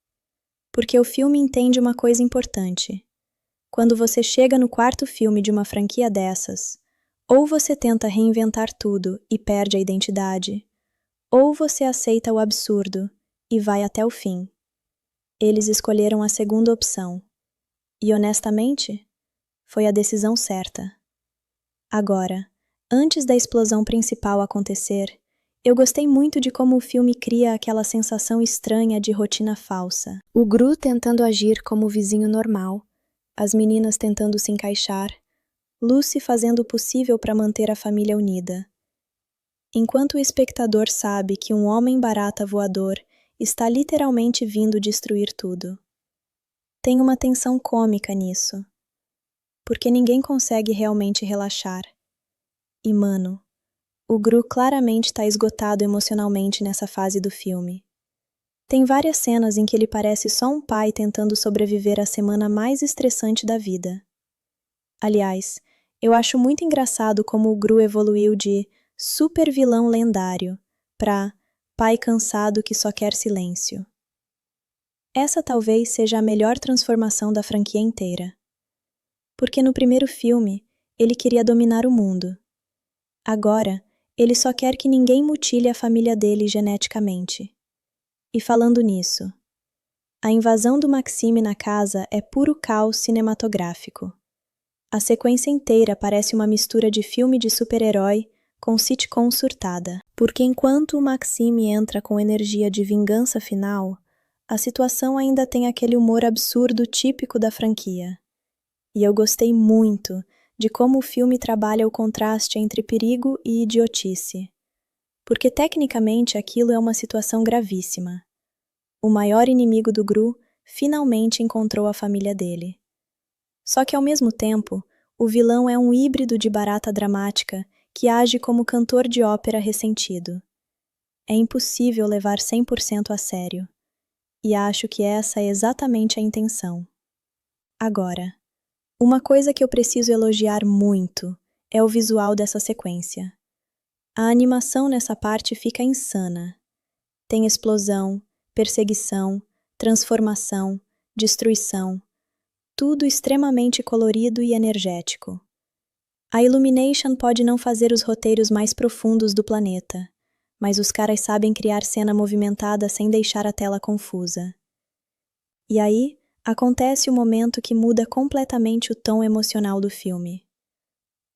Porque o filme entende uma coisa importante. Quando você chega no quarto filme de uma franquia dessas, ou você tenta reinventar tudo e perde a identidade, ou você aceita o absurdo e vai até o fim. Eles escolheram a segunda opção. E honestamente, foi a decisão certa. Agora, antes da explosão principal acontecer, eu gostei muito de como o filme cria aquela sensação estranha de rotina falsa. O Gru tentando agir como o vizinho normal, as meninas tentando se encaixar, Lucy fazendo o possível para manter a família unida. Enquanto o espectador sabe que um homem-barata voador está literalmente vindo destruir tudo. Tem uma tensão cômica nisso. Porque ninguém consegue realmente relaxar. E, mano, o Gru claramente está esgotado emocionalmente nessa fase do filme. Tem várias cenas em que ele parece só um pai tentando sobreviver à semana mais estressante da vida. Aliás, eu acho muito engraçado como o Gru evoluiu de super vilão lendário para pai cansado que só quer silêncio. Essa talvez seja a melhor transformação da franquia inteira. Porque no primeiro filme, ele queria dominar o mundo. Agora, ele só quer que ninguém mutile a família dele geneticamente. E falando nisso, a invasão do Maxime na casa é puro caos cinematográfico. A sequência inteira parece uma mistura de filme de super-herói com sitcom surtada. Porque enquanto o Maxime entra com energia de vingança final, a situação ainda tem aquele humor absurdo típico da franquia. E eu gostei muito de como o filme trabalha o contraste entre perigo e idiotice. porque tecnicamente aquilo é uma situação gravíssima. O maior inimigo do Gru finalmente encontrou a família dele. Só que ao mesmo tempo, o vilão é um híbrido de barata dramática que age como cantor de ópera ressentido. É impossível levar 100% a sério. E acho que essa é exatamente a intenção. Agora, uma coisa que eu preciso elogiar muito é o visual dessa sequência. A animação nessa parte fica insana. Tem explosão, perseguição, transformação, destruição, tudo extremamente colorido e energético. A Illumination pode não fazer os roteiros mais profundos do planeta, mas os caras sabem criar cena movimentada sem deixar a tela confusa. E aí, acontece o momento que muda completamente o tom emocional do filme.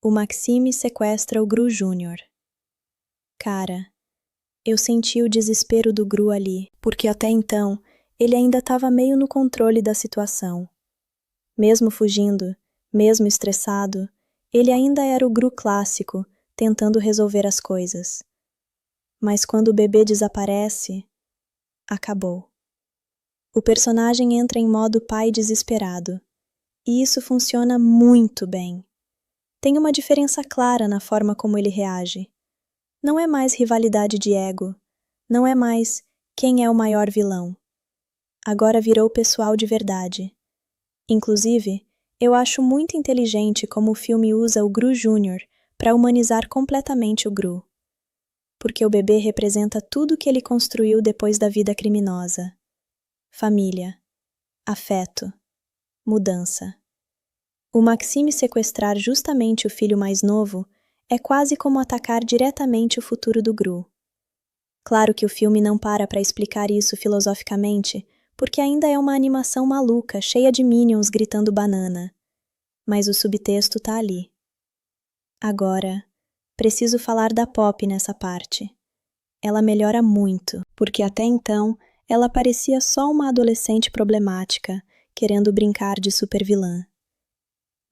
O Maxime sequestra o Gru Júnior. Cara, eu senti o desespero do Gru ali, porque até então ele ainda estava meio no controle da situação. Mesmo fugindo, mesmo estressado, ele ainda era o Gru clássico, tentando resolver as coisas. Mas quando o bebê desaparece, acabou. O personagem entra em modo pai desesperado, e isso funciona muito bem. Tem uma diferença clara na forma como ele reage. Não é mais rivalidade de ego, não é mais quem é o maior vilão. Agora virou pessoal de verdade. Inclusive, eu acho muito inteligente como o filme usa o Gru Júnior para humanizar completamente o Gru. Porque o bebê representa tudo que ele construiu depois da vida criminosa. Família, afeto, mudança. O Maxime sequestrar justamente o filho mais novo é quase como atacar diretamente o futuro do Gru. Claro que o filme não para explicar isso filosoficamente, porque ainda é uma animação maluca, cheia de minions gritando banana. Mas o subtexto tá ali. Agora, preciso falar da Pop nessa parte. Ela melhora muito, porque até então ela parecia só uma adolescente problemática, querendo brincar de supervilã.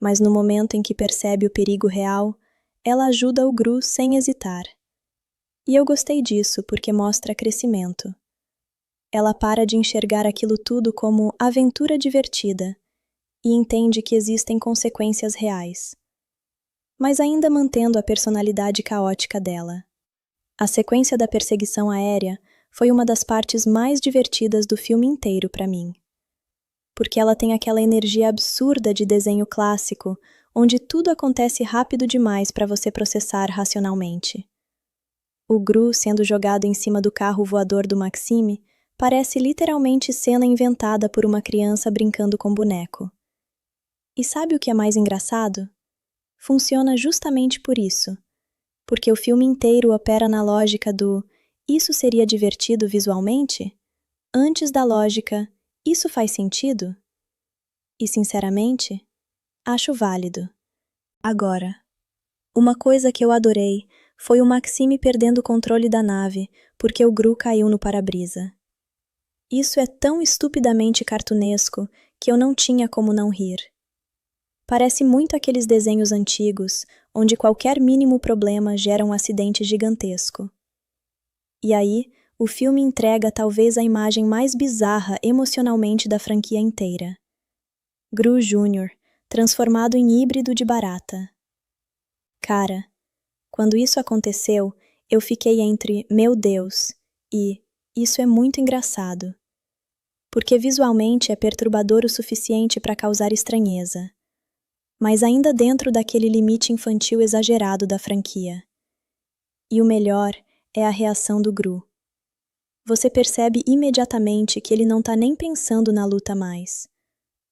Mas no momento em que percebe o perigo real, ela ajuda o Gru sem hesitar. E eu gostei disso porque mostra crescimento. Ela para de enxergar aquilo tudo como aventura divertida e entende que existem consequências reais. Mas ainda mantendo a personalidade caótica dela. A sequência da perseguição aérea foi uma das partes mais divertidas do filme inteiro para mim. Porque ela tem aquela energia absurda de desenho clássico, onde tudo acontece rápido demais para você processar racionalmente. O Gru sendo jogado em cima do carro voador do Maxime parece literalmente cena inventada por uma criança brincando com boneco. E sabe o que é mais engraçado? Funciona justamente por isso. Porque o filme inteiro opera na lógica do "isso seria divertido visualmente?" antes da lógica "isso faz sentido?" E, sinceramente, acho válido. Agora, uma coisa que eu adorei foi o Maxime perdendo o controle da nave porque o Gru caiu no para-brisa. Isso é tão estupidamente cartunesco que eu não tinha como não rir. Parece muito aqueles desenhos antigos, onde qualquer mínimo problema gera um acidente gigantesco. E aí, o filme entrega talvez a imagem mais bizarra emocionalmente da franquia inteira. Gru Júnior, transformado em híbrido de barata. Cara, quando isso aconteceu, eu fiquei entre "meu Deus" e "isso é muito engraçado". Porque visualmente é perturbador o suficiente para causar estranheza. Mas ainda dentro daquele limite infantil exagerado da franquia. E o melhor é a reação do Gru. Você percebe imediatamente que ele não tá nem pensando na luta mais.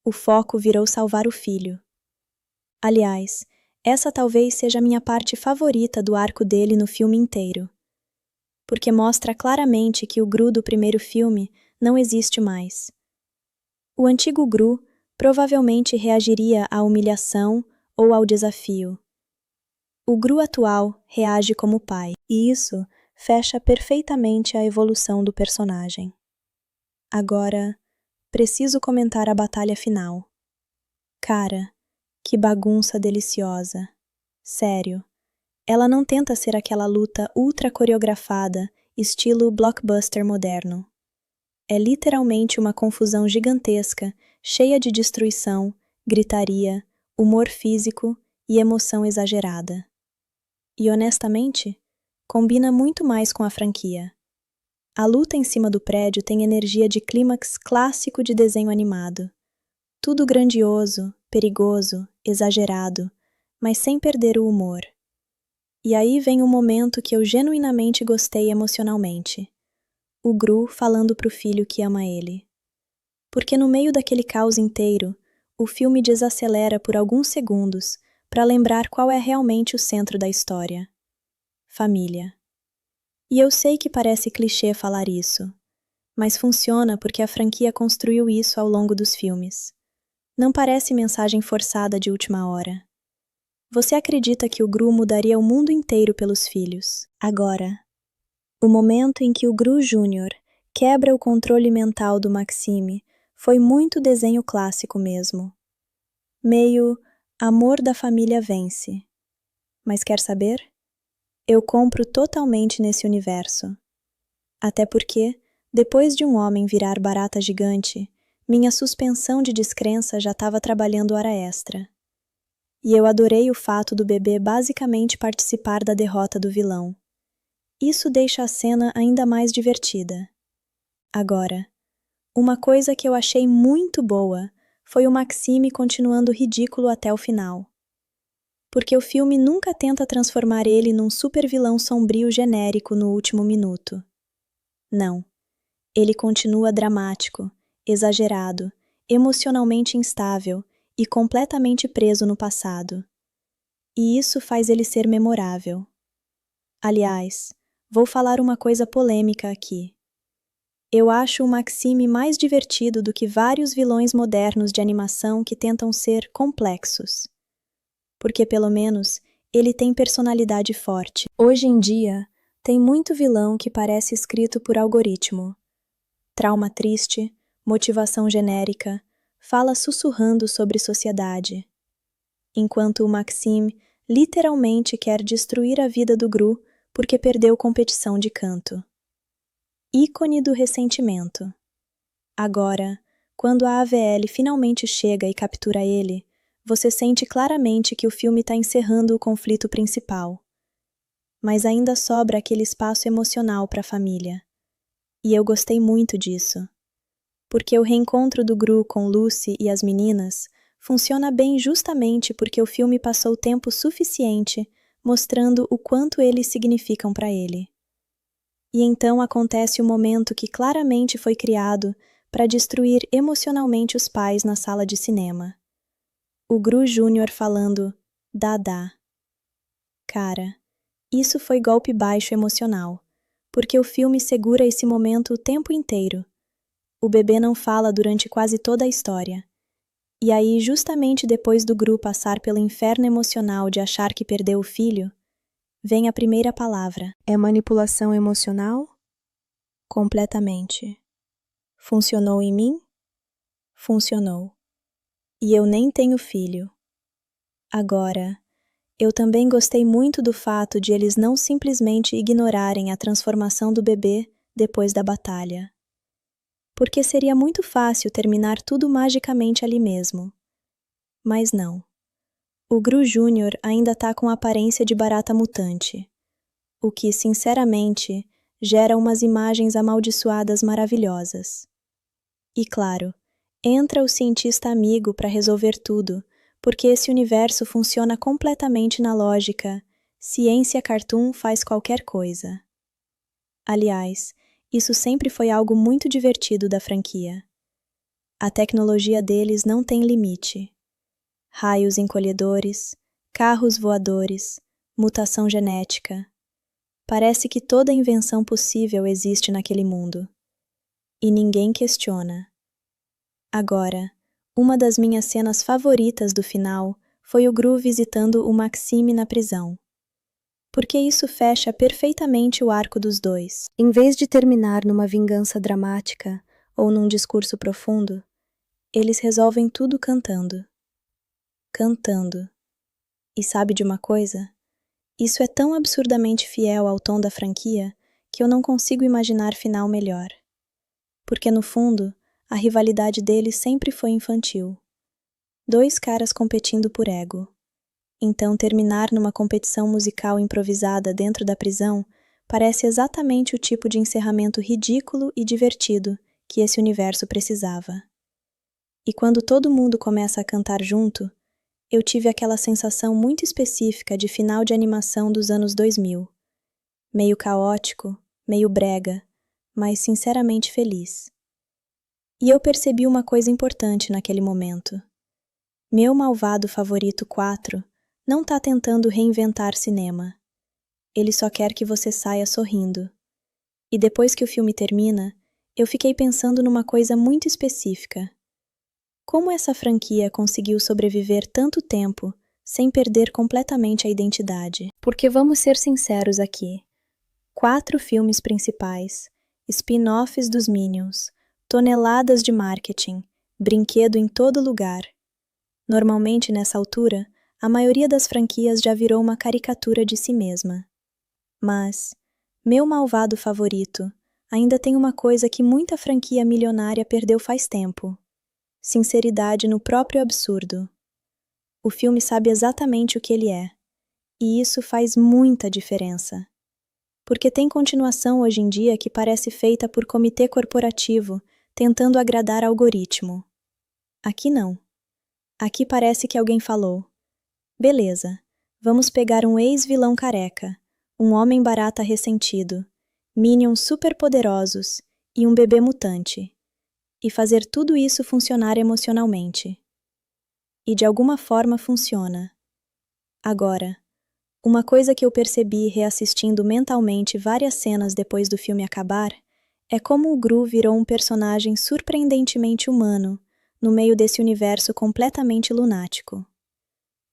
O foco virou salvar o filho. Aliás, essa talvez seja a minha parte favorita do arco dele no filme inteiro. Porque mostra claramente que o Gru do primeiro filme não existe mais. O antigo Gru provavelmente reagiria à humilhação ou ao desafio. O Gru atual reage como pai, e isso fecha perfeitamente a evolução do personagem. Agora, preciso comentar a batalha final. Cara, que bagunça deliciosa. Sério, Ela não tenta ser aquela luta ultra coreografada, estilo blockbuster moderno. É literalmente uma confusão gigantesca, cheia de destruição, gritaria, humor físico e emoção exagerada. E honestamente, combina muito mais com a franquia. A luta em cima do prédio tem energia de clímax clássico de desenho animado. Tudo grandioso, perigoso, exagerado, mas sem perder o humor. E aí vem um momento que eu genuinamente gostei emocionalmente. O Gru falando pro filho que ama ele. Porque no meio daquele caos inteiro, o filme desacelera por alguns segundos para lembrar qual é realmente o centro da história. Família. E eu sei que parece clichê falar isso, mas funciona porque a franquia construiu isso ao longo dos filmes. Não parece mensagem forçada de última hora. Você acredita que o Gru mudaria o mundo inteiro pelos filhos. Agora, o momento em que o Gru Júnior quebra o controle mental do Maxime foi muito desenho clássico mesmo. Meio amor da família vence. Mas quer saber? Eu compro totalmente nesse universo. Até porque, depois de um homem virar barata gigante, minha suspensão de descrença já estava trabalhando hora extra. E eu adorei o fato do bebê basicamente participar da derrota do vilão. Isso deixa a cena ainda mais divertida. Agora, uma coisa que eu achei muito boa foi o Maxime continuando ridículo até o final. Porque o filme nunca tenta transformar ele num super vilão sombrio genérico no último minuto. Não. Ele continua dramático, exagerado, emocionalmente instável e completamente preso no passado. E isso faz ele ser memorável. Aliás, vou falar uma coisa polêmica aqui. Eu acho o Maxime mais divertido do que vários vilões modernos de animação que tentam ser complexos. Porque, pelo menos, ele tem personalidade forte. Hoje em dia, tem muito vilão que parece escrito por algoritmo. Trauma triste, motivação genérica, fala sussurrando sobre sociedade. Enquanto o Maxime literalmente quer destruir a vida do Gru porque perdeu competição de canto. Ícone do ressentimento. Agora, quando a AVL finalmente chega e captura ele, você sente claramente que o filme está encerrando o conflito principal. Mas ainda sobra aquele espaço emocional para a família. E eu gostei muito disso. Porque o reencontro do Gru com Lucy e as meninas funciona bem justamente porque o filme passou tempo suficiente mostrando o quanto eles significam para ele. E então acontece o momento que claramente foi criado para destruir emocionalmente os pais na sala de cinema. O Gru Júnior falando "Dada". Cara, isso foi golpe baixo emocional, porque o filme segura esse momento o tempo inteiro. O bebê não fala durante quase toda a história. E aí, justamente depois do Gru passar pelo inferno emocional de achar que perdeu o filho, vem a primeira palavra. É manipulação emocional? Completamente. Funcionou em mim? Funcionou. E eu nem tenho filho. Agora, eu também gostei muito do fato de eles não simplesmente ignorarem a transformação do bebê depois da batalha. Porque seria muito fácil terminar tudo magicamente ali mesmo. Mas não. O Gru Júnior ainda tá com a aparência de barata mutante, o que, sinceramente, gera umas imagens amaldiçoadas maravilhosas. E claro, entra o cientista amigo para resolver tudo, porque esse universo funciona completamente na lógica ciência cartoon faz qualquer coisa. Aliás, isso sempre foi algo muito divertido da franquia. A tecnologia deles não tem limite. Raios encolhedores, carros voadores, mutação genética. Parece que toda invenção possível existe naquele mundo. E ninguém questiona. Agora, uma das minhas cenas favoritas do final foi o Gru visitando o Maxime na prisão. Porque isso fecha perfeitamente o arco dos dois. Em vez de terminar numa vingança dramática ou num discurso profundo, eles resolvem tudo cantando. Cantando. E sabe de uma coisa? Isso é tão absurdamente fiel ao tom da franquia que eu não consigo imaginar final melhor. Porque, no fundo, a rivalidade deles sempre foi infantil. Dois caras competindo por ego. Então, terminar numa competição musical improvisada dentro da prisão parece exatamente o tipo de encerramento ridículo e divertido que esse universo precisava. E quando todo mundo começa a cantar junto, eu tive aquela sensação muito específica de final de animação dos anos 2000. Meio caótico, meio brega, mas sinceramente feliz. E eu percebi uma coisa importante naquele momento. Meu Malvado Favorito 4 não tá tentando reinventar cinema. Ele só quer que você saia sorrindo. E depois que o filme termina, eu fiquei pensando numa coisa muito específica. Como essa franquia conseguiu sobreviver tanto tempo sem perder completamente a identidade? Porque vamos ser sinceros aqui. 4 filmes principais, spin-offs dos Minions, toneladas de marketing, brinquedo em todo lugar. Normalmente, nessa altura, a maioria das franquias já virou uma caricatura de si mesma. Mas, Meu Malvado Favorito ainda tem uma coisa que muita franquia milionária perdeu faz tempo: sinceridade no próprio absurdo. O filme sabe exatamente o que ele é, e isso faz muita diferença. Porque tem continuação hoje em dia que parece feita por comitê corporativo tentando agradar algoritmo. Aqui não. Aqui parece que alguém falou: beleza, vamos pegar um ex-vilão careca, um homem barata ressentido, minions superpoderosos e um bebê mutante, e fazer tudo isso funcionar emocionalmente. E de alguma forma funciona. Agora, uma coisa que eu percebi reassistindo mentalmente várias cenas depois do filme acabar é como o Gru virou um personagem surpreendentemente humano no meio desse universo completamente lunático.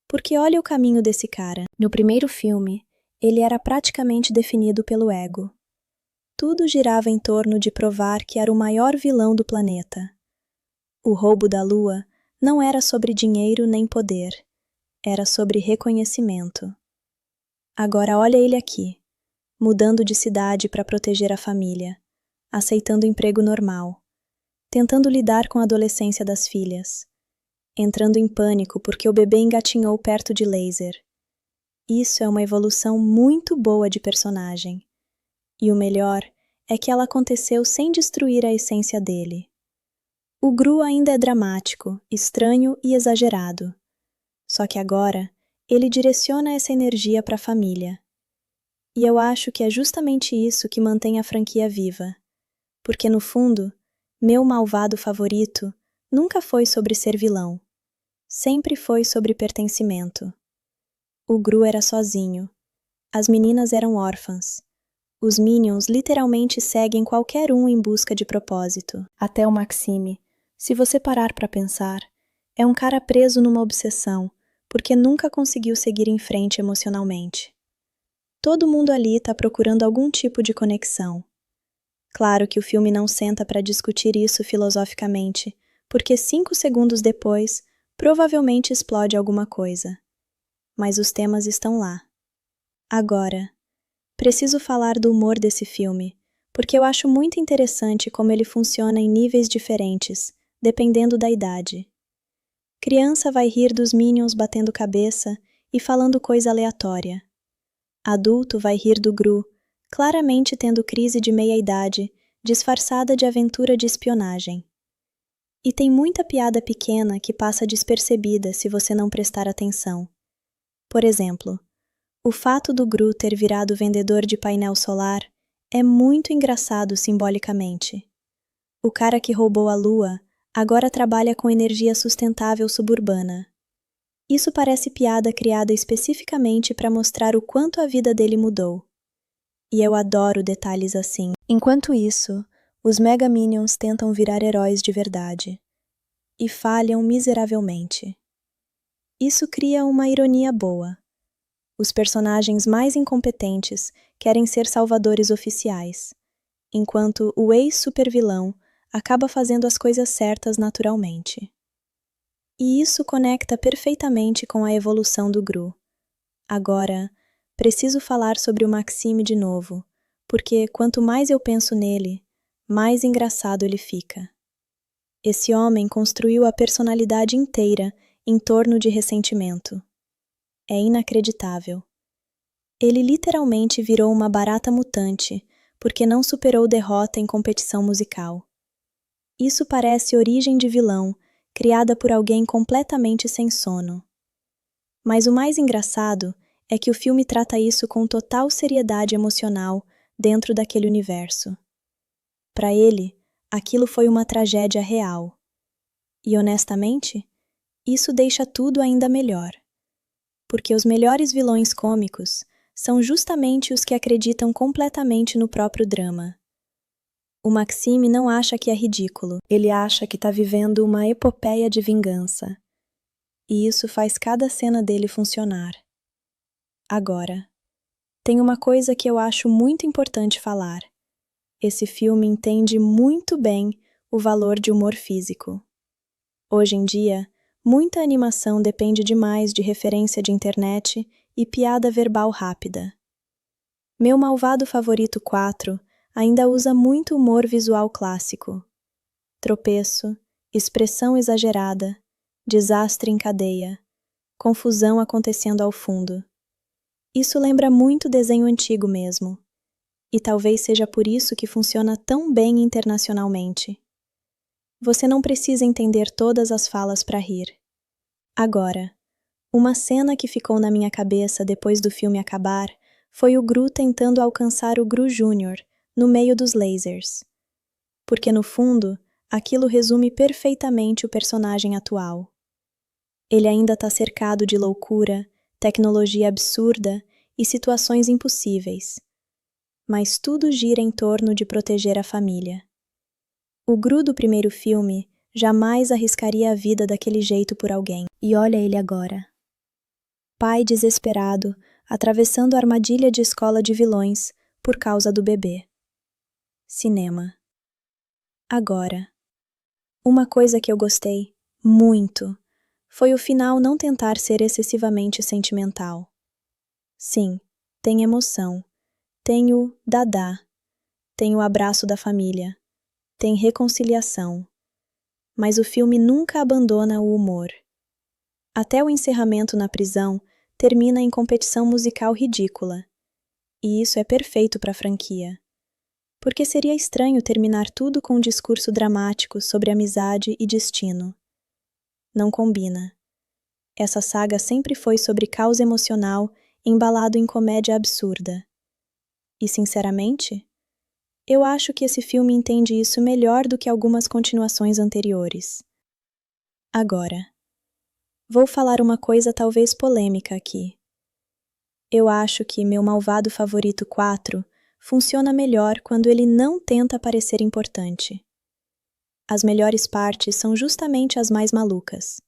Porque olha o caminho desse cara. No primeiro filme, ele era praticamente definido pelo ego. Tudo girava em torno de provar que era o maior vilão do planeta. O roubo da lua não era sobre dinheiro nem poder, era sobre reconhecimento. Agora olha ele aqui, mudando de cidade para proteger a família, aceitando emprego normal, tentando lidar com a adolescência das filhas, entrando em pânico porque o bebê engatinhou perto de laser. Isso é uma evolução muito boa de personagem. E o melhor é que ela aconteceu sem destruir a essência dele. O Gru ainda é dramático, estranho e exagerado. Só que agora, ele direciona essa energia para a família. E eu acho que é justamente isso que mantém a franquia viva. Porque no fundo, Meu Malvado Favorito nunca foi sobre ser vilão. Sempre foi sobre pertencimento. O Gru era sozinho. As meninas eram órfãs. Os Minions literalmente seguem qualquer um em busca de propósito. Até o Maxime, se você parar para pensar, é um cara preso numa obsessão, porque nunca conseguiu seguir em frente emocionalmente. Todo mundo ali está procurando algum tipo de conexão. Claro que o filme não senta para discutir isso filosoficamente, porque 5 segundos depois, provavelmente explode alguma coisa. Mas os temas estão lá. Agora, preciso falar do humor desse filme, porque eu acho muito interessante como ele funciona em níveis diferentes, dependendo da idade. Criança vai rir dos Minions batendo cabeça e falando coisa aleatória. Adulto vai rir do Gru, claramente tendo crise de meia-idade, disfarçada de aventura de espionagem. E tem muita piada pequena que passa despercebida se você não prestar atenção. Por exemplo, o fato do Gru ter virado vendedor de painel solar é muito engraçado simbolicamente. O cara que roubou a lua agora trabalha com energia sustentável suburbana. Isso parece piada criada especificamente para mostrar o quanto a vida dele mudou. E eu adoro detalhes assim. Enquanto isso, os Mega Minions tentam virar heróis de verdade. E falham miseravelmente. Isso cria uma ironia boa. Os personagens mais incompetentes querem ser salvadores oficiais, enquanto o ex-supervilão acaba fazendo as coisas certas naturalmente. E isso conecta perfeitamente com a evolução do Gru. Agora, preciso falar sobre o Maxime de novo, porque quanto mais eu penso nele, mais engraçado ele fica. Esse homem construiu a personalidade inteira em torno de ressentimento. É inacreditável. Ele literalmente virou uma barata mutante porque não superou derrota em competição musical. Isso parece origem de vilão, criada por alguém completamente sem sono. Mas o mais engraçado é que o filme trata isso com total seriedade emocional dentro daquele universo. Para ele, aquilo foi uma tragédia real. E honestamente, isso deixa tudo ainda melhor. Porque os melhores vilões cômicos são justamente os que acreditam completamente no próprio drama. O Maxime não acha que é ridículo, ele acha que está vivendo uma epopeia de vingança. E isso faz cada cena dele funcionar. Agora, tem uma coisa que eu acho muito importante falar. Esse filme entende muito bem o valor de humor físico. Hoje em dia, muita animação depende demais de referência de internet e piada verbal rápida. Meu Malvado Favorito 4 ainda usa muito humor visual clássico. Tropeço, expressão exagerada, desastre em cadeia, confusão acontecendo ao fundo. Isso lembra muito desenho antigo mesmo. E talvez seja por isso que funciona tão bem internacionalmente. Você não precisa entender todas as falas para rir. Agora, uma cena que ficou na minha cabeça depois do filme acabar foi o Gru tentando alcançar o Gru Júnior no meio dos lasers. Porque no fundo, aquilo resume perfeitamente o personagem atual. Ele ainda está cercado de loucura, tecnologia absurda e situações impossíveis. Mas tudo gira em torno de proteger a família. O Gru do primeiro filme jamais arriscaria a vida daquele jeito por alguém. E olha ele agora. Pai desesperado, atravessando a armadilha de escola de vilões por causa do bebê. Cinema. Agora, uma coisa que eu gostei muito foi o final não tentar ser excessivamente sentimental. Sim, tem emoção, tem o dadá, tem o abraço da família, tem reconciliação, mas o filme nunca abandona o humor. Até o encerramento na prisão termina em competição musical ridícula, e isso é perfeito para a franquia. Porque seria estranho terminar tudo com um discurso dramático sobre amizade e destino. Não combina. Essa saga sempre foi sobre caos emocional embalado em comédia absurda. E, sinceramente, eu acho que esse filme entende isso melhor do que algumas continuações anteriores. Agora, vou falar uma coisa talvez polêmica aqui. Eu acho que Meu Malvado Favorito 4 funciona melhor quando ele não tenta parecer importante. As melhores partes são justamente as mais malucas.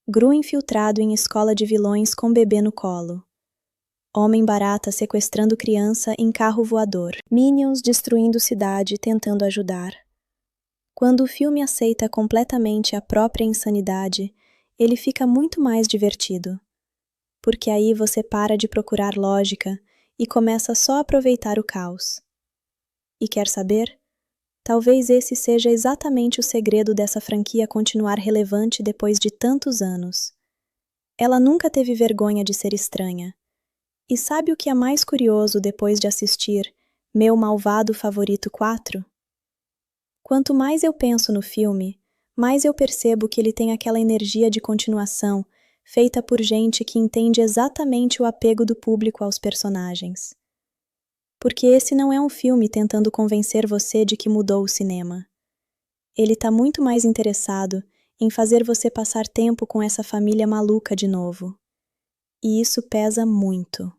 Gru infiltrado em escola de vilões com bebê no colo. Homem-barata sequestrando criança em carro voador. Minions destruindo cidade tentando ajudar. Quando o filme aceita completamente a própria insanidade, ele fica muito mais divertido. Porque aí você para de procurar lógica e começa só a aproveitar o caos. E quer saber? Talvez esse seja exatamente o segredo dessa franquia continuar relevante depois de tantos anos. Ela nunca teve vergonha de ser estranha. E sabe o que é mais curioso depois de assistir Meu Malvado Favorito 4? Quanto mais eu penso no filme, mais eu percebo que ele tem aquela energia de continuação feita por gente que entende exatamente o apego do público aos personagens. Porque esse não é um filme tentando convencer você de que mudou o cinema. Ele está muito mais interessado em fazer você passar tempo com essa família maluca de novo. E isso pesa muito.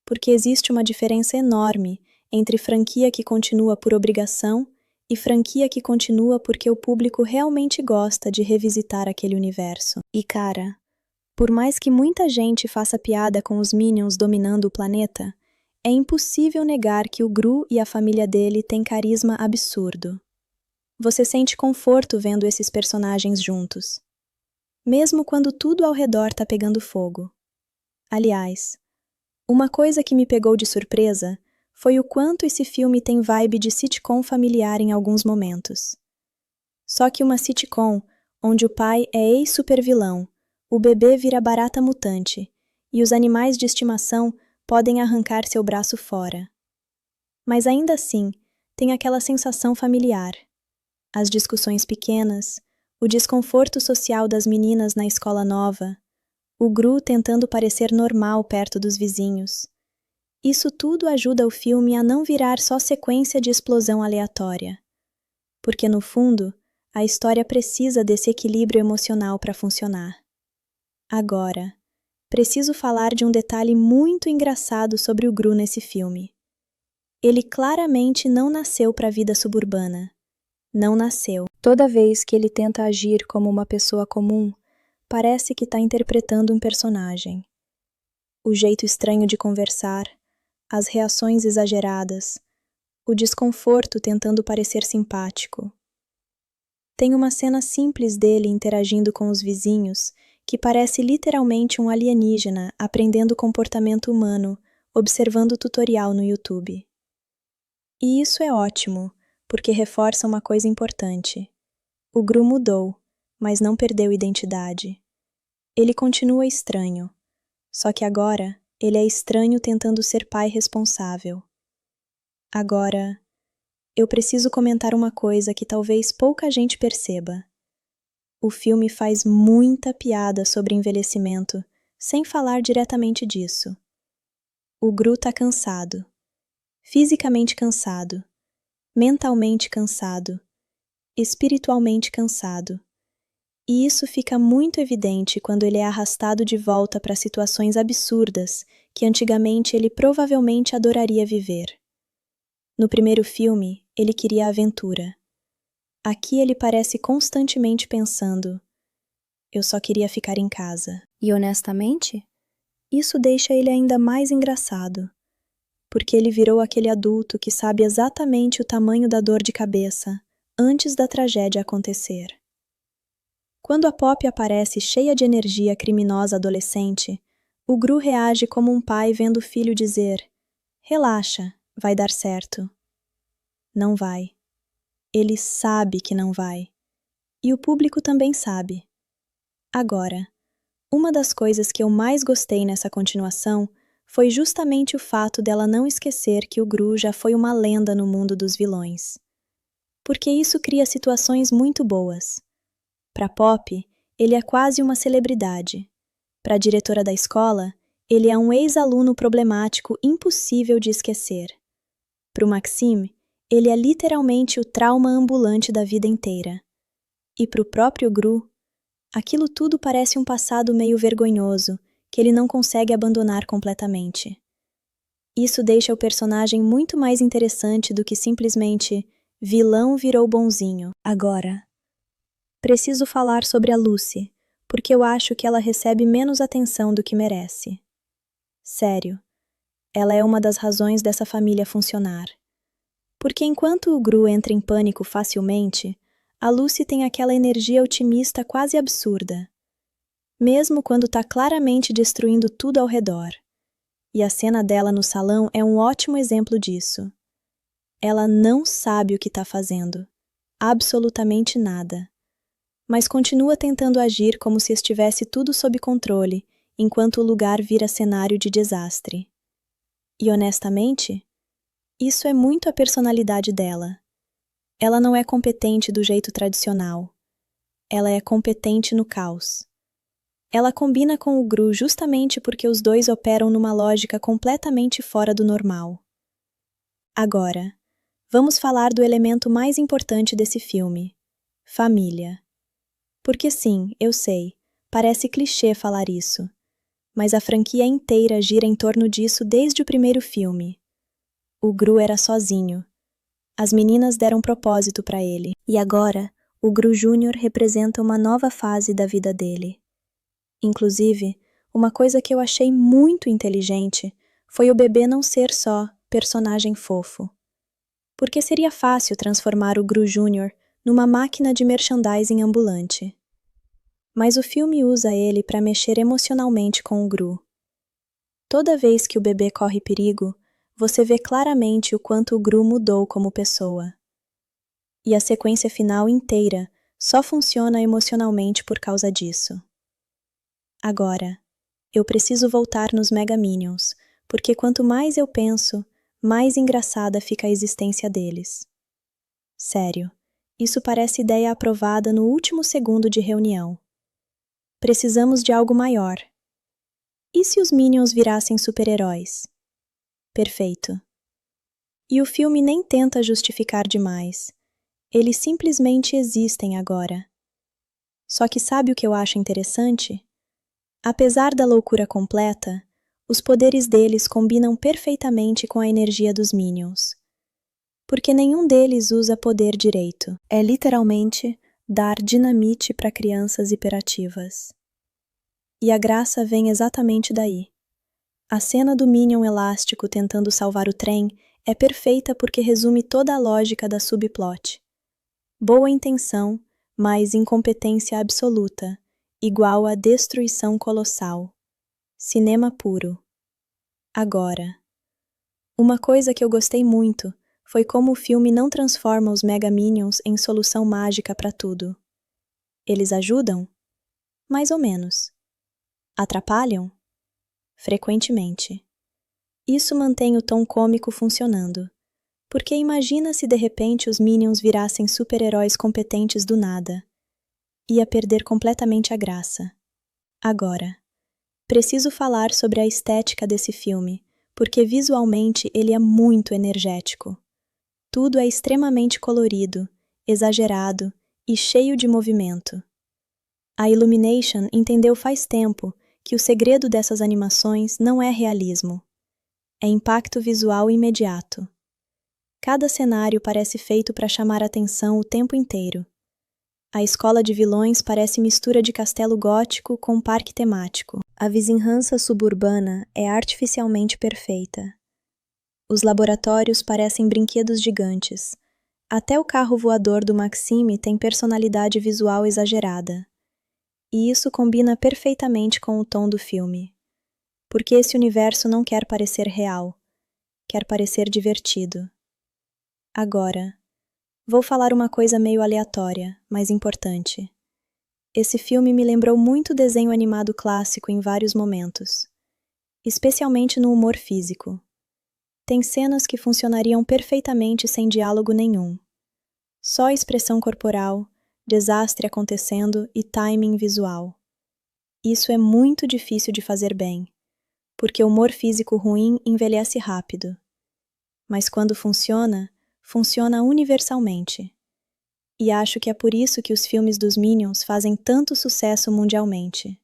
Porque existe uma diferença enorme entre franquia que continua por obrigação e franquia que continua porque o público realmente gosta de revisitar aquele universo. E cara, por mais que muita gente faça piada com os Minions dominando o planeta, é impossível negar que o Gru e a família dele têm carisma absurdo. Você sente conforto vendo esses personagens juntos, mesmo quando tudo ao redor tá pegando fogo. Aliás, Uma coisa que me pegou de surpresa foi o quanto esse filme tem vibe de sitcom familiar em alguns momentos. Só que uma sitcom onde o pai é ex-supervilão, o bebê vira barata mutante e os animais de estimação podem arrancar seu braço fora. Mas ainda assim, tem aquela sensação familiar. As discussões pequenas, o desconforto social das meninas na escola nova, o Gru tentando parecer normal perto dos vizinhos. Isso tudo ajuda o filme a não virar só sequência de explosão aleatória. Porque, no fundo, a história precisa desse equilíbrio emocional para funcionar. Agora, preciso falar de um detalhe muito engraçado sobre o Gru nesse filme. Ele claramente não nasceu para a vida suburbana. Não nasceu. Toda vez que ele tenta agir como uma pessoa comum, parece que está interpretando um personagem. O jeito estranho de conversar, as reações exageradas, o desconforto tentando parecer simpático. Tem uma cena simples dele interagindo com os vizinhos que parece literalmente um alienígena aprendendo comportamento humano, observando o tutorial no YouTube. E isso é ótimo, porque reforça uma coisa importante. O Gru mudou, mas não perdeu identidade. Ele continua estranho, só que agora ele é estranho tentando ser pai responsável. Agora, eu preciso comentar uma coisa que talvez pouca gente perceba. O filme faz muita piada sobre envelhecimento, sem falar diretamente disso. O Gru tá cansado. Fisicamente cansado. Mentalmente cansado. Espiritualmente cansado. E isso fica muito evidente quando ele é arrastado de volta para situações absurdas que antigamente ele provavelmente adoraria viver. No primeiro filme, ele queria aventura. Aqui ele parece constantemente pensando: eu só queria ficar em casa. E honestamente, isso deixa ele ainda mais engraçado, porque ele virou aquele adulto que sabe exatamente o tamanho da dor de cabeça antes da tragédia acontecer. Quando a Pop aparece cheia de energia criminosa adolescente, o Gru reage como um pai vendo o filho dizer: relaxa, vai dar certo. Não vai. Ele sabe que não vai. E o público também sabe. Agora, uma das coisas que eu mais gostei nessa continuação foi justamente o fato dela não esquecer que o Gru já foi uma lenda no mundo dos vilões. Porque isso cria situações muito boas. Para Pop, ele é quase uma celebridade. Para a diretora da escola, ele é um ex-aluno problemático impossível de esquecer. Para o Maxime, ele é literalmente o trauma ambulante da vida inteira. E para o próprio Gru, aquilo tudo parece um passado meio vergonhoso, que ele não consegue abandonar completamente. Isso deixa o personagem muito mais interessante do que simplesmente vilão virou bonzinho. Agora, preciso falar sobre a Lucy, porque eu acho que ela recebe menos atenção do que merece. Sério, ela é uma das razões dessa família funcionar. Porque enquanto o Gru entra em pânico facilmente, a Lucy tem aquela energia otimista quase absurda. Mesmo quando está claramente destruindo tudo ao redor. E a cena dela no salão é um ótimo exemplo disso. Ela não sabe o que está fazendo. Absolutamente nada. Mas continua tentando agir como se estivesse tudo sob controle, enquanto o lugar vira cenário de desastre. E honestamente, isso é muito a personalidade dela. Ela não é competente do jeito tradicional. Ela é competente no caos. Ela combina com o Gru justamente porque os dois operam numa lógica completamente fora do normal. Agora, vamos falar do elemento mais importante desse filme: família. Porque sim, eu sei, parece clichê falar isso, mas a franquia inteira gira em torno disso desde o primeiro filme. O Gru era sozinho. As meninas deram propósito para ele, e agora, o Gru Júnior representa uma nova fase da vida dele. Inclusive, uma coisa que eu achei muito inteligente foi o bebê não ser só personagem fofo. Porque seria fácil transformar o Gru Júnior numa máquina de merchandising ambulante. Mas o filme usa ele para mexer emocionalmente com o Gru. Toda vez que o bebê corre perigo, você vê claramente o quanto o Gru mudou como pessoa. E a sequência final inteira só funciona emocionalmente por causa disso. Agora, eu preciso voltar nos Mega Minions, porque quanto mais eu penso, mais engraçada fica a existência deles. Sério, isso parece ideia aprovada no último segundo de reunião. Precisamos de algo maior. E se os Minions virassem super-heróis? Perfeito. E o filme nem tenta justificar demais. Eles simplesmente existem agora. Só que sabe o que eu acho interessante? Apesar da loucura completa, os poderes deles combinam perfeitamente com a energia dos Minions. Porque nenhum deles usa poder direito. É literalmente dar dinamite para crianças hiperativas. E a graça vem exatamente daí. A cena do Minion elástico tentando salvar o trem é perfeita porque resume toda a lógica da subplot. Boa intenção, mas incompetência absoluta, igual a destruição colossal. Cinema puro. Agora, uma coisa que eu gostei muito foi como o filme não transforma os Mega Minions em solução mágica para tudo. Eles ajudam? Mais ou menos. Atrapalham? Frequentemente. Isso mantém o tom cômico funcionando. Porque imagina se de repente os Minions virassem super-heróis competentes do nada. Ia perder completamente a graça. Agora, preciso falar sobre a estética desse filme, porque visualmente ele é muito energético. Tudo é extremamente colorido, exagerado e cheio de movimento. A Illumination entendeu faz tempo que o segredo dessas animações não é realismo. É impacto visual imediato. Cada cenário parece feito para chamar atenção o tempo inteiro. A escola de vilões parece mistura de castelo gótico com parque temático. A vizinhança suburbana é artificialmente perfeita. Os laboratórios parecem brinquedos gigantes. Até o carro voador do Maxime tem personalidade visual exagerada. E isso combina perfeitamente com o tom do filme. Porque esse universo não quer parecer real. Quer parecer divertido. Agora, vou falar uma coisa meio aleatória, mas importante. Esse filme me lembrou muito o desenho animado clássico em vários momentos. Especialmente no humor físico. Tem cenas que funcionariam perfeitamente sem diálogo nenhum. Só expressão corporal, desastre acontecendo e timing visual. Isso é muito difícil de fazer bem, porque o humor físico ruim envelhece rápido. Mas quando funciona, funciona universalmente. E acho que é por isso que os filmes dos Minions fazem tanto sucesso mundialmente.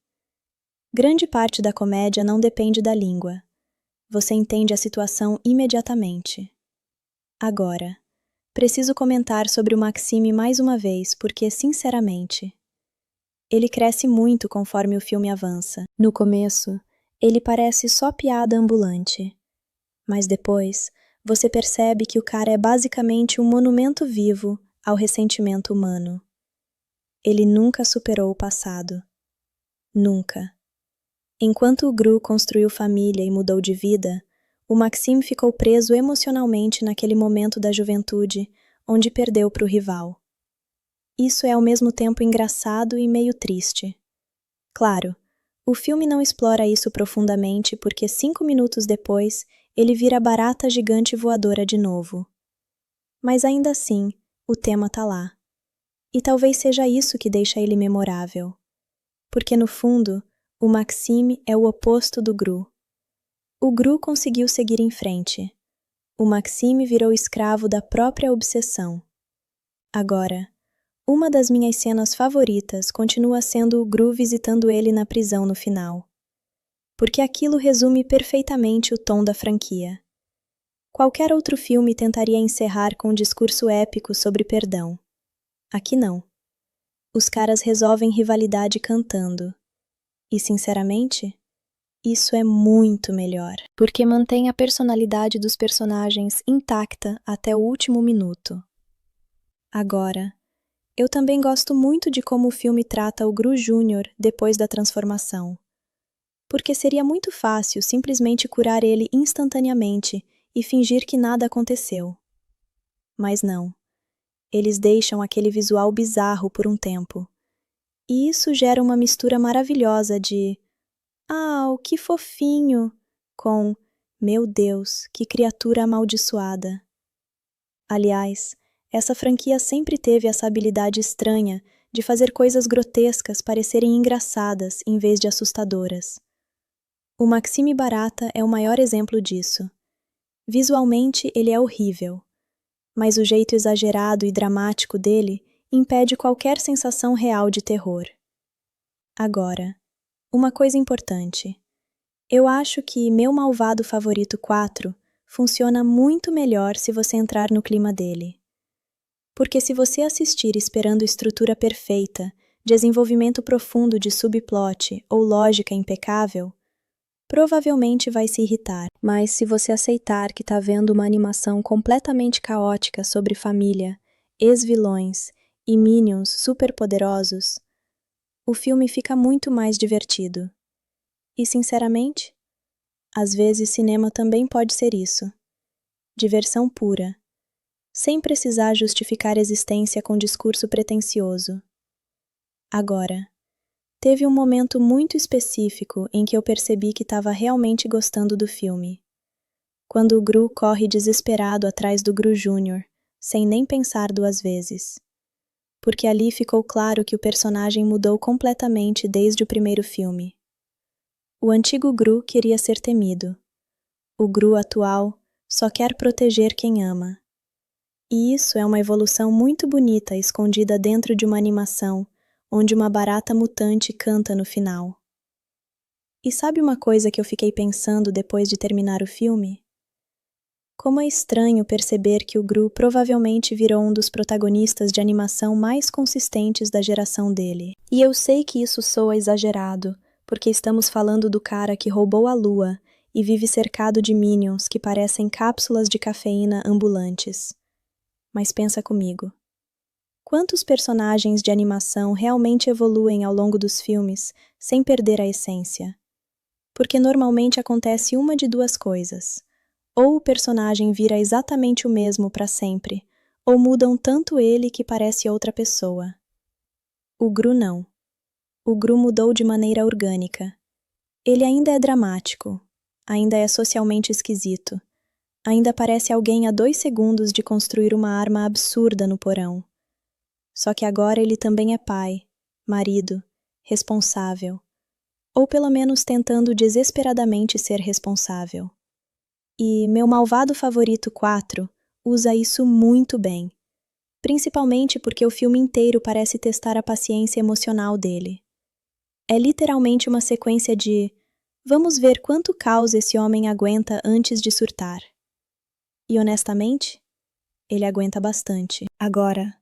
Grande parte da comédia não depende da língua. Você entende a situação imediatamente. Agora, preciso comentar sobre o Maxime mais uma vez porque, sinceramente, ele cresce muito conforme o filme avança. No começo, ele parece só piada ambulante. Mas depois, você percebe que o cara é basicamente um monumento vivo ao ressentimento humano. Ele nunca superou o passado. Nunca. Enquanto o Gru construiu família e mudou de vida, o Maxime ficou preso emocionalmente naquele momento da juventude onde perdeu para o rival. Isso é ao mesmo tempo engraçado e meio triste. Claro, o filme não explora isso profundamente porque 5 minutos depois ele vira barata gigante voadora de novo. Mas ainda assim, o tema tá lá. E talvez seja isso que deixa ele memorável. Porque no fundo, o Maxime é o oposto do Gru. O Gru conseguiu seguir em frente. O Maxime virou escravo da própria obsessão. Agora, uma das minhas cenas favoritas continua sendo o Gru visitando ele na prisão no final. Porque aquilo resume perfeitamente o tom da franquia. Qualquer outro filme tentaria encerrar com um discurso épico sobre perdão. Aqui não. Os caras resolvem rivalidade cantando. E, sinceramente, isso é muito melhor. Porque mantém a personalidade dos personagens intacta até o último minuto. Agora, eu também gosto muito de como o filme trata o Gru Júnior depois da transformação. porque seria muito fácil simplesmente curar ele instantaneamente e fingir que nada aconteceu. Mas não. Eles deixam aquele visual bizarro por um tempo. E isso gera uma mistura maravilhosa de "Ah, que fofinho!" com "Meu Deus, que criatura amaldiçoada!" Aliás, essa franquia sempre teve essa habilidade estranha de fazer coisas grotescas parecerem engraçadas em vez de assustadoras. O Maxime Barata é o maior exemplo disso. Visualmente, ele é horrível, mas o jeito exagerado e dramático dele impede qualquer sensação real de terror. Agora, uma coisa importante. Eu acho que Meu Malvado Favorito 4 funciona muito melhor se você entrar no clima dele. Porque se você assistir esperando estrutura perfeita, desenvolvimento profundo de subplot ou lógica impecável, provavelmente vai se irritar. Mas se você aceitar que tá vendo uma animação completamente caótica sobre família, ex-vilões e minions superpoderosos, o filme fica muito mais divertido. E, sinceramente, às vezes cinema também pode ser isso. Diversão pura, sem precisar justificar existência com discurso pretensioso. Agora, teve um momento muito específico em que eu percebi que estava realmente gostando do filme. Quando o Gru corre desesperado atrás do Gru Júnior, sem nem pensar duas vezes. Porque ali ficou claro que o personagem mudou completamente desde o primeiro filme. O antigo Gru queria ser temido. O Gru atual só quer proteger quem ama. E isso é uma evolução muito bonita escondida dentro de uma animação onde uma barata mutante canta no final. E sabe uma coisa que eu fiquei pensando depois de terminar o filme? Como é estranho perceber que o Gru provavelmente virou um dos protagonistas de animação mais consistentes da geração dele. E eu sei que isso soa exagerado, porque estamos falando do cara que roubou a lua e vive cercado de minions que parecem cápsulas de cafeína ambulantes. Mas pensa comigo. Quantos personagens de animação realmente evoluem ao longo dos filmes sem perder a essência? Porque normalmente acontece uma de duas coisas. Ou o personagem vira exatamente o mesmo para sempre, ou mudam tanto ele que parece outra pessoa. O Gru não. O Gru mudou de maneira orgânica. Ele ainda é dramático, ainda é socialmente esquisito, ainda parece alguém a 2 segundos de construir uma arma absurda no porão. Só que agora ele também é pai, marido, responsável, ou pelo menos tentando desesperadamente ser responsável. E Meu Malvado Favorito 4 usa isso muito bem, principalmente porque o filme inteiro parece testar a paciência emocional dele. É literalmente uma sequência de "vamos ver quanto caos esse homem aguenta antes de surtar". E honestamente, ele aguenta bastante. Agora,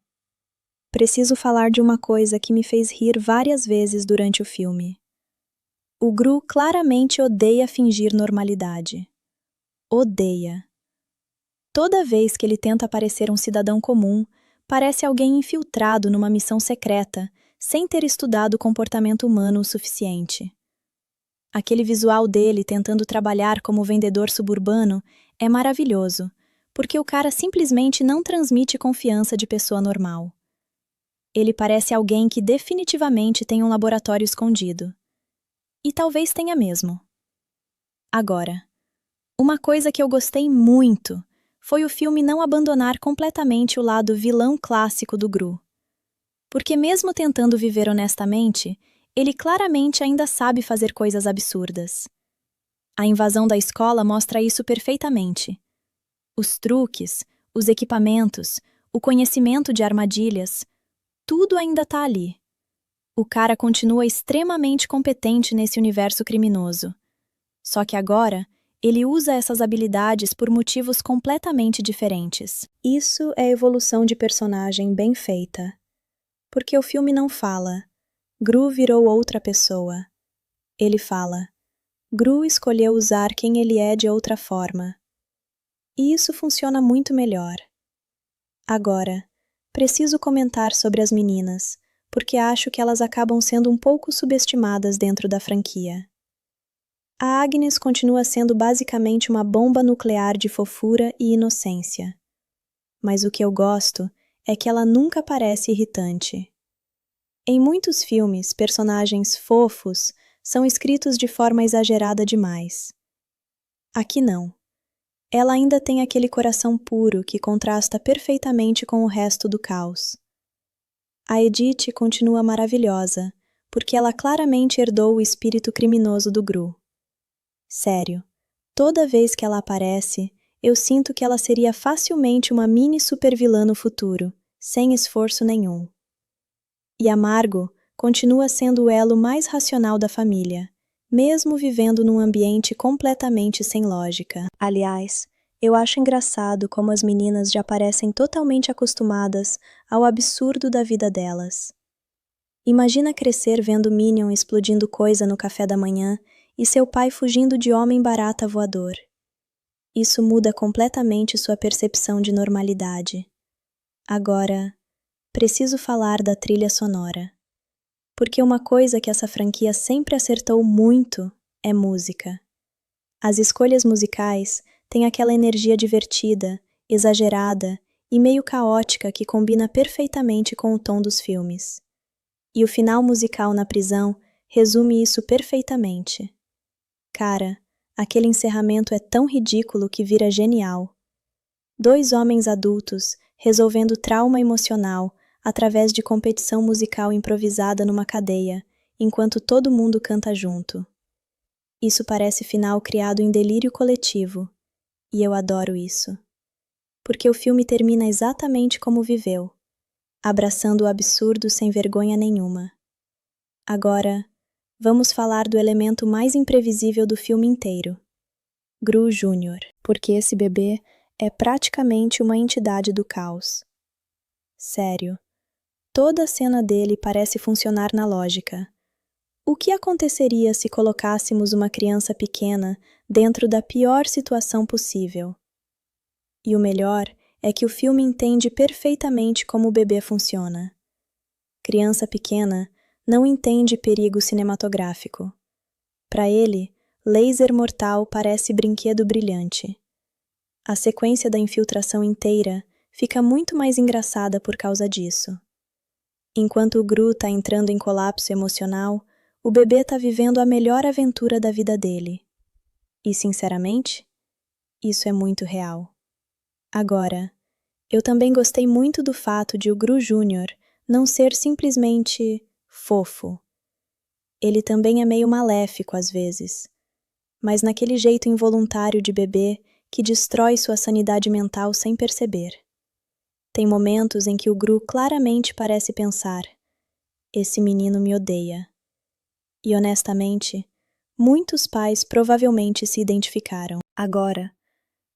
preciso falar de uma coisa que me fez rir várias vezes durante o filme. O Gru claramente odeia fingir normalidade. Odeia. Toda vez que ele tenta parecer um cidadão comum, parece alguém infiltrado numa missão secreta, sem ter estudado o comportamento humano o suficiente. Aquele visual dele tentando trabalhar como vendedor suburbano é maravilhoso, porque o cara simplesmente não transmite confiança de pessoa normal. Ele parece alguém que definitivamente tem um laboratório escondido. E talvez tenha mesmo. Agora, uma coisa que eu gostei muito foi o filme não abandonar completamente o lado vilão clássico do Gru. Porque mesmo tentando viver honestamente, ele claramente ainda sabe fazer coisas absurdas. A invasão da escola mostra isso perfeitamente. Os truques, os equipamentos, o conhecimento de armadilhas, tudo ainda tá ali. O cara continua extremamente competente nesse universo criminoso. Só que agora, ele usa essas habilidades por motivos completamente diferentes. Isso é evolução de personagem bem feita. Porque o filme não fala, Gru virou outra pessoa. Ele fala, Gru escolheu usar quem ele é de outra forma. E isso funciona muito melhor. Agora, preciso comentar sobre as meninas, porque acho que elas acabam sendo um pouco subestimadas dentro da franquia. A Agnes continua sendo basicamente uma bomba nuclear de fofura e inocência. Mas o que eu gosto é que ela nunca parece irritante. Em muitos filmes, personagens fofos são escritos de forma exagerada demais. Aqui não. Ela ainda tem aquele coração puro que contrasta perfeitamente com o resto do caos. A Edith continua maravilhosa, porque ela claramente herdou o espírito criminoso do Gru. Sério, toda vez que ela aparece, eu sinto que ela seria facilmente uma mini supervilã no futuro, sem esforço nenhum. E a Margot continua sendo o elo mais racional da família, mesmo vivendo num ambiente completamente sem lógica. Aliás, eu acho engraçado como as meninas já parecem totalmente acostumadas ao absurdo da vida delas. Imagina crescer vendo Minion explodindo coisa no café da manhã e seu pai fugindo de homem-barata voador. Isso muda completamente sua percepção de normalidade. Agora, preciso falar da trilha sonora. Porque uma coisa que essa franquia sempre acertou muito é música. As escolhas musicais têm aquela energia divertida, exagerada e meio caótica que combina perfeitamente com o tom dos filmes. E o final musical na prisão resume isso perfeitamente. Cara, aquele encerramento é tão ridículo que vira genial. Dois homens adultos resolvendo trauma emocional através de competição musical improvisada numa cadeia, enquanto todo mundo canta junto. Isso parece final criado em delírio coletivo, e eu adoro isso. Porque o filme termina exatamente como viveu, abraçando o absurdo sem vergonha nenhuma. Agora, vamos falar do elemento mais imprevisível do filme inteiro, Gru Jr., porque esse bebê é praticamente uma entidade do caos. Sério, toda a cena dele parece funcionar na lógica. O que aconteceria se colocássemos uma criança pequena dentro da pior situação possível? E o melhor é que o filme entende perfeitamente como o bebê funciona. Criança pequena não entende perigo cinematográfico. Para ele, laser mortal parece brinquedo brilhante. A sequência da infiltração inteira fica muito mais engraçada por causa disso. Enquanto o Gru está entrando em colapso emocional, o bebê está vivendo a melhor aventura da vida dele. E, sinceramente, isso é muito real. Agora, eu também gostei muito do fato de o Gru Jr. não ser simplesmente fofo. Ele também é meio maléfico às vezes, mas naquele jeito involuntário de bebê que destrói sua sanidade mental sem perceber. Tem momentos em que o Gru claramente parece pensar: esse menino me odeia. E honestamente, muitos pais provavelmente se identificaram. Agora,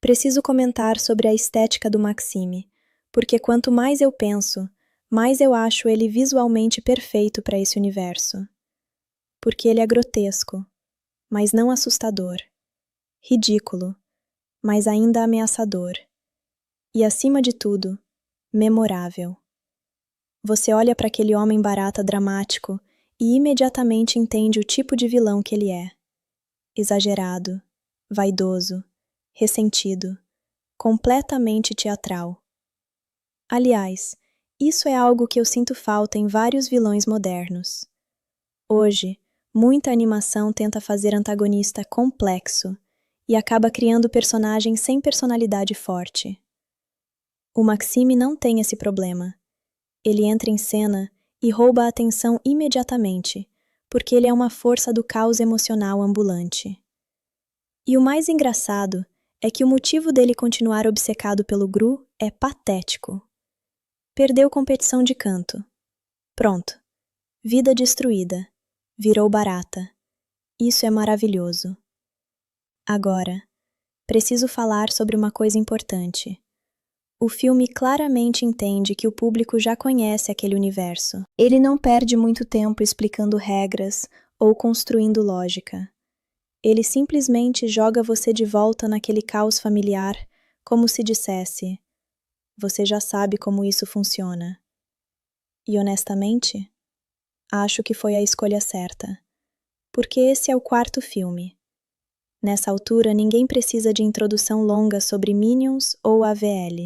preciso comentar sobre a estética do Maxime, porque quanto mais eu penso, mais eu acho ele visualmente perfeito para esse universo. Porque ele é grotesco, mas não assustador. Ridículo, mas ainda ameaçador. E acima de tudo, memorável. Você olha para aquele homem barata dramático e imediatamente entende o tipo de vilão que ele é. Exagerado, vaidoso, ressentido, completamente teatral. Aliás, isso é algo que eu sinto falta em vários vilões modernos. Hoje, muita animação tenta fazer antagonista complexo e acaba criando personagens sem personalidade forte. O Maxime não tem esse problema. Ele entra em cena e rouba a atenção imediatamente, porque ele é uma força do caos emocional ambulante. E o mais engraçado é que o motivo dele continuar obcecado pelo Gru é patético. Perdeu competição de canto. Pronto. Vida destruída. Virou barata. Isso é maravilhoso. Agora, preciso falar sobre uma coisa importante. O filme claramente entende que o público já conhece aquele universo. Ele não perde muito tempo explicando regras ou construindo lógica. Ele simplesmente joga você de volta naquele caos familiar, como se dissesse: você já sabe como isso funciona. E honestamente, acho que foi a escolha certa. Porque esse é o quarto filme. Nessa altura, ninguém precisa de introdução longa sobre Minions ou AVL.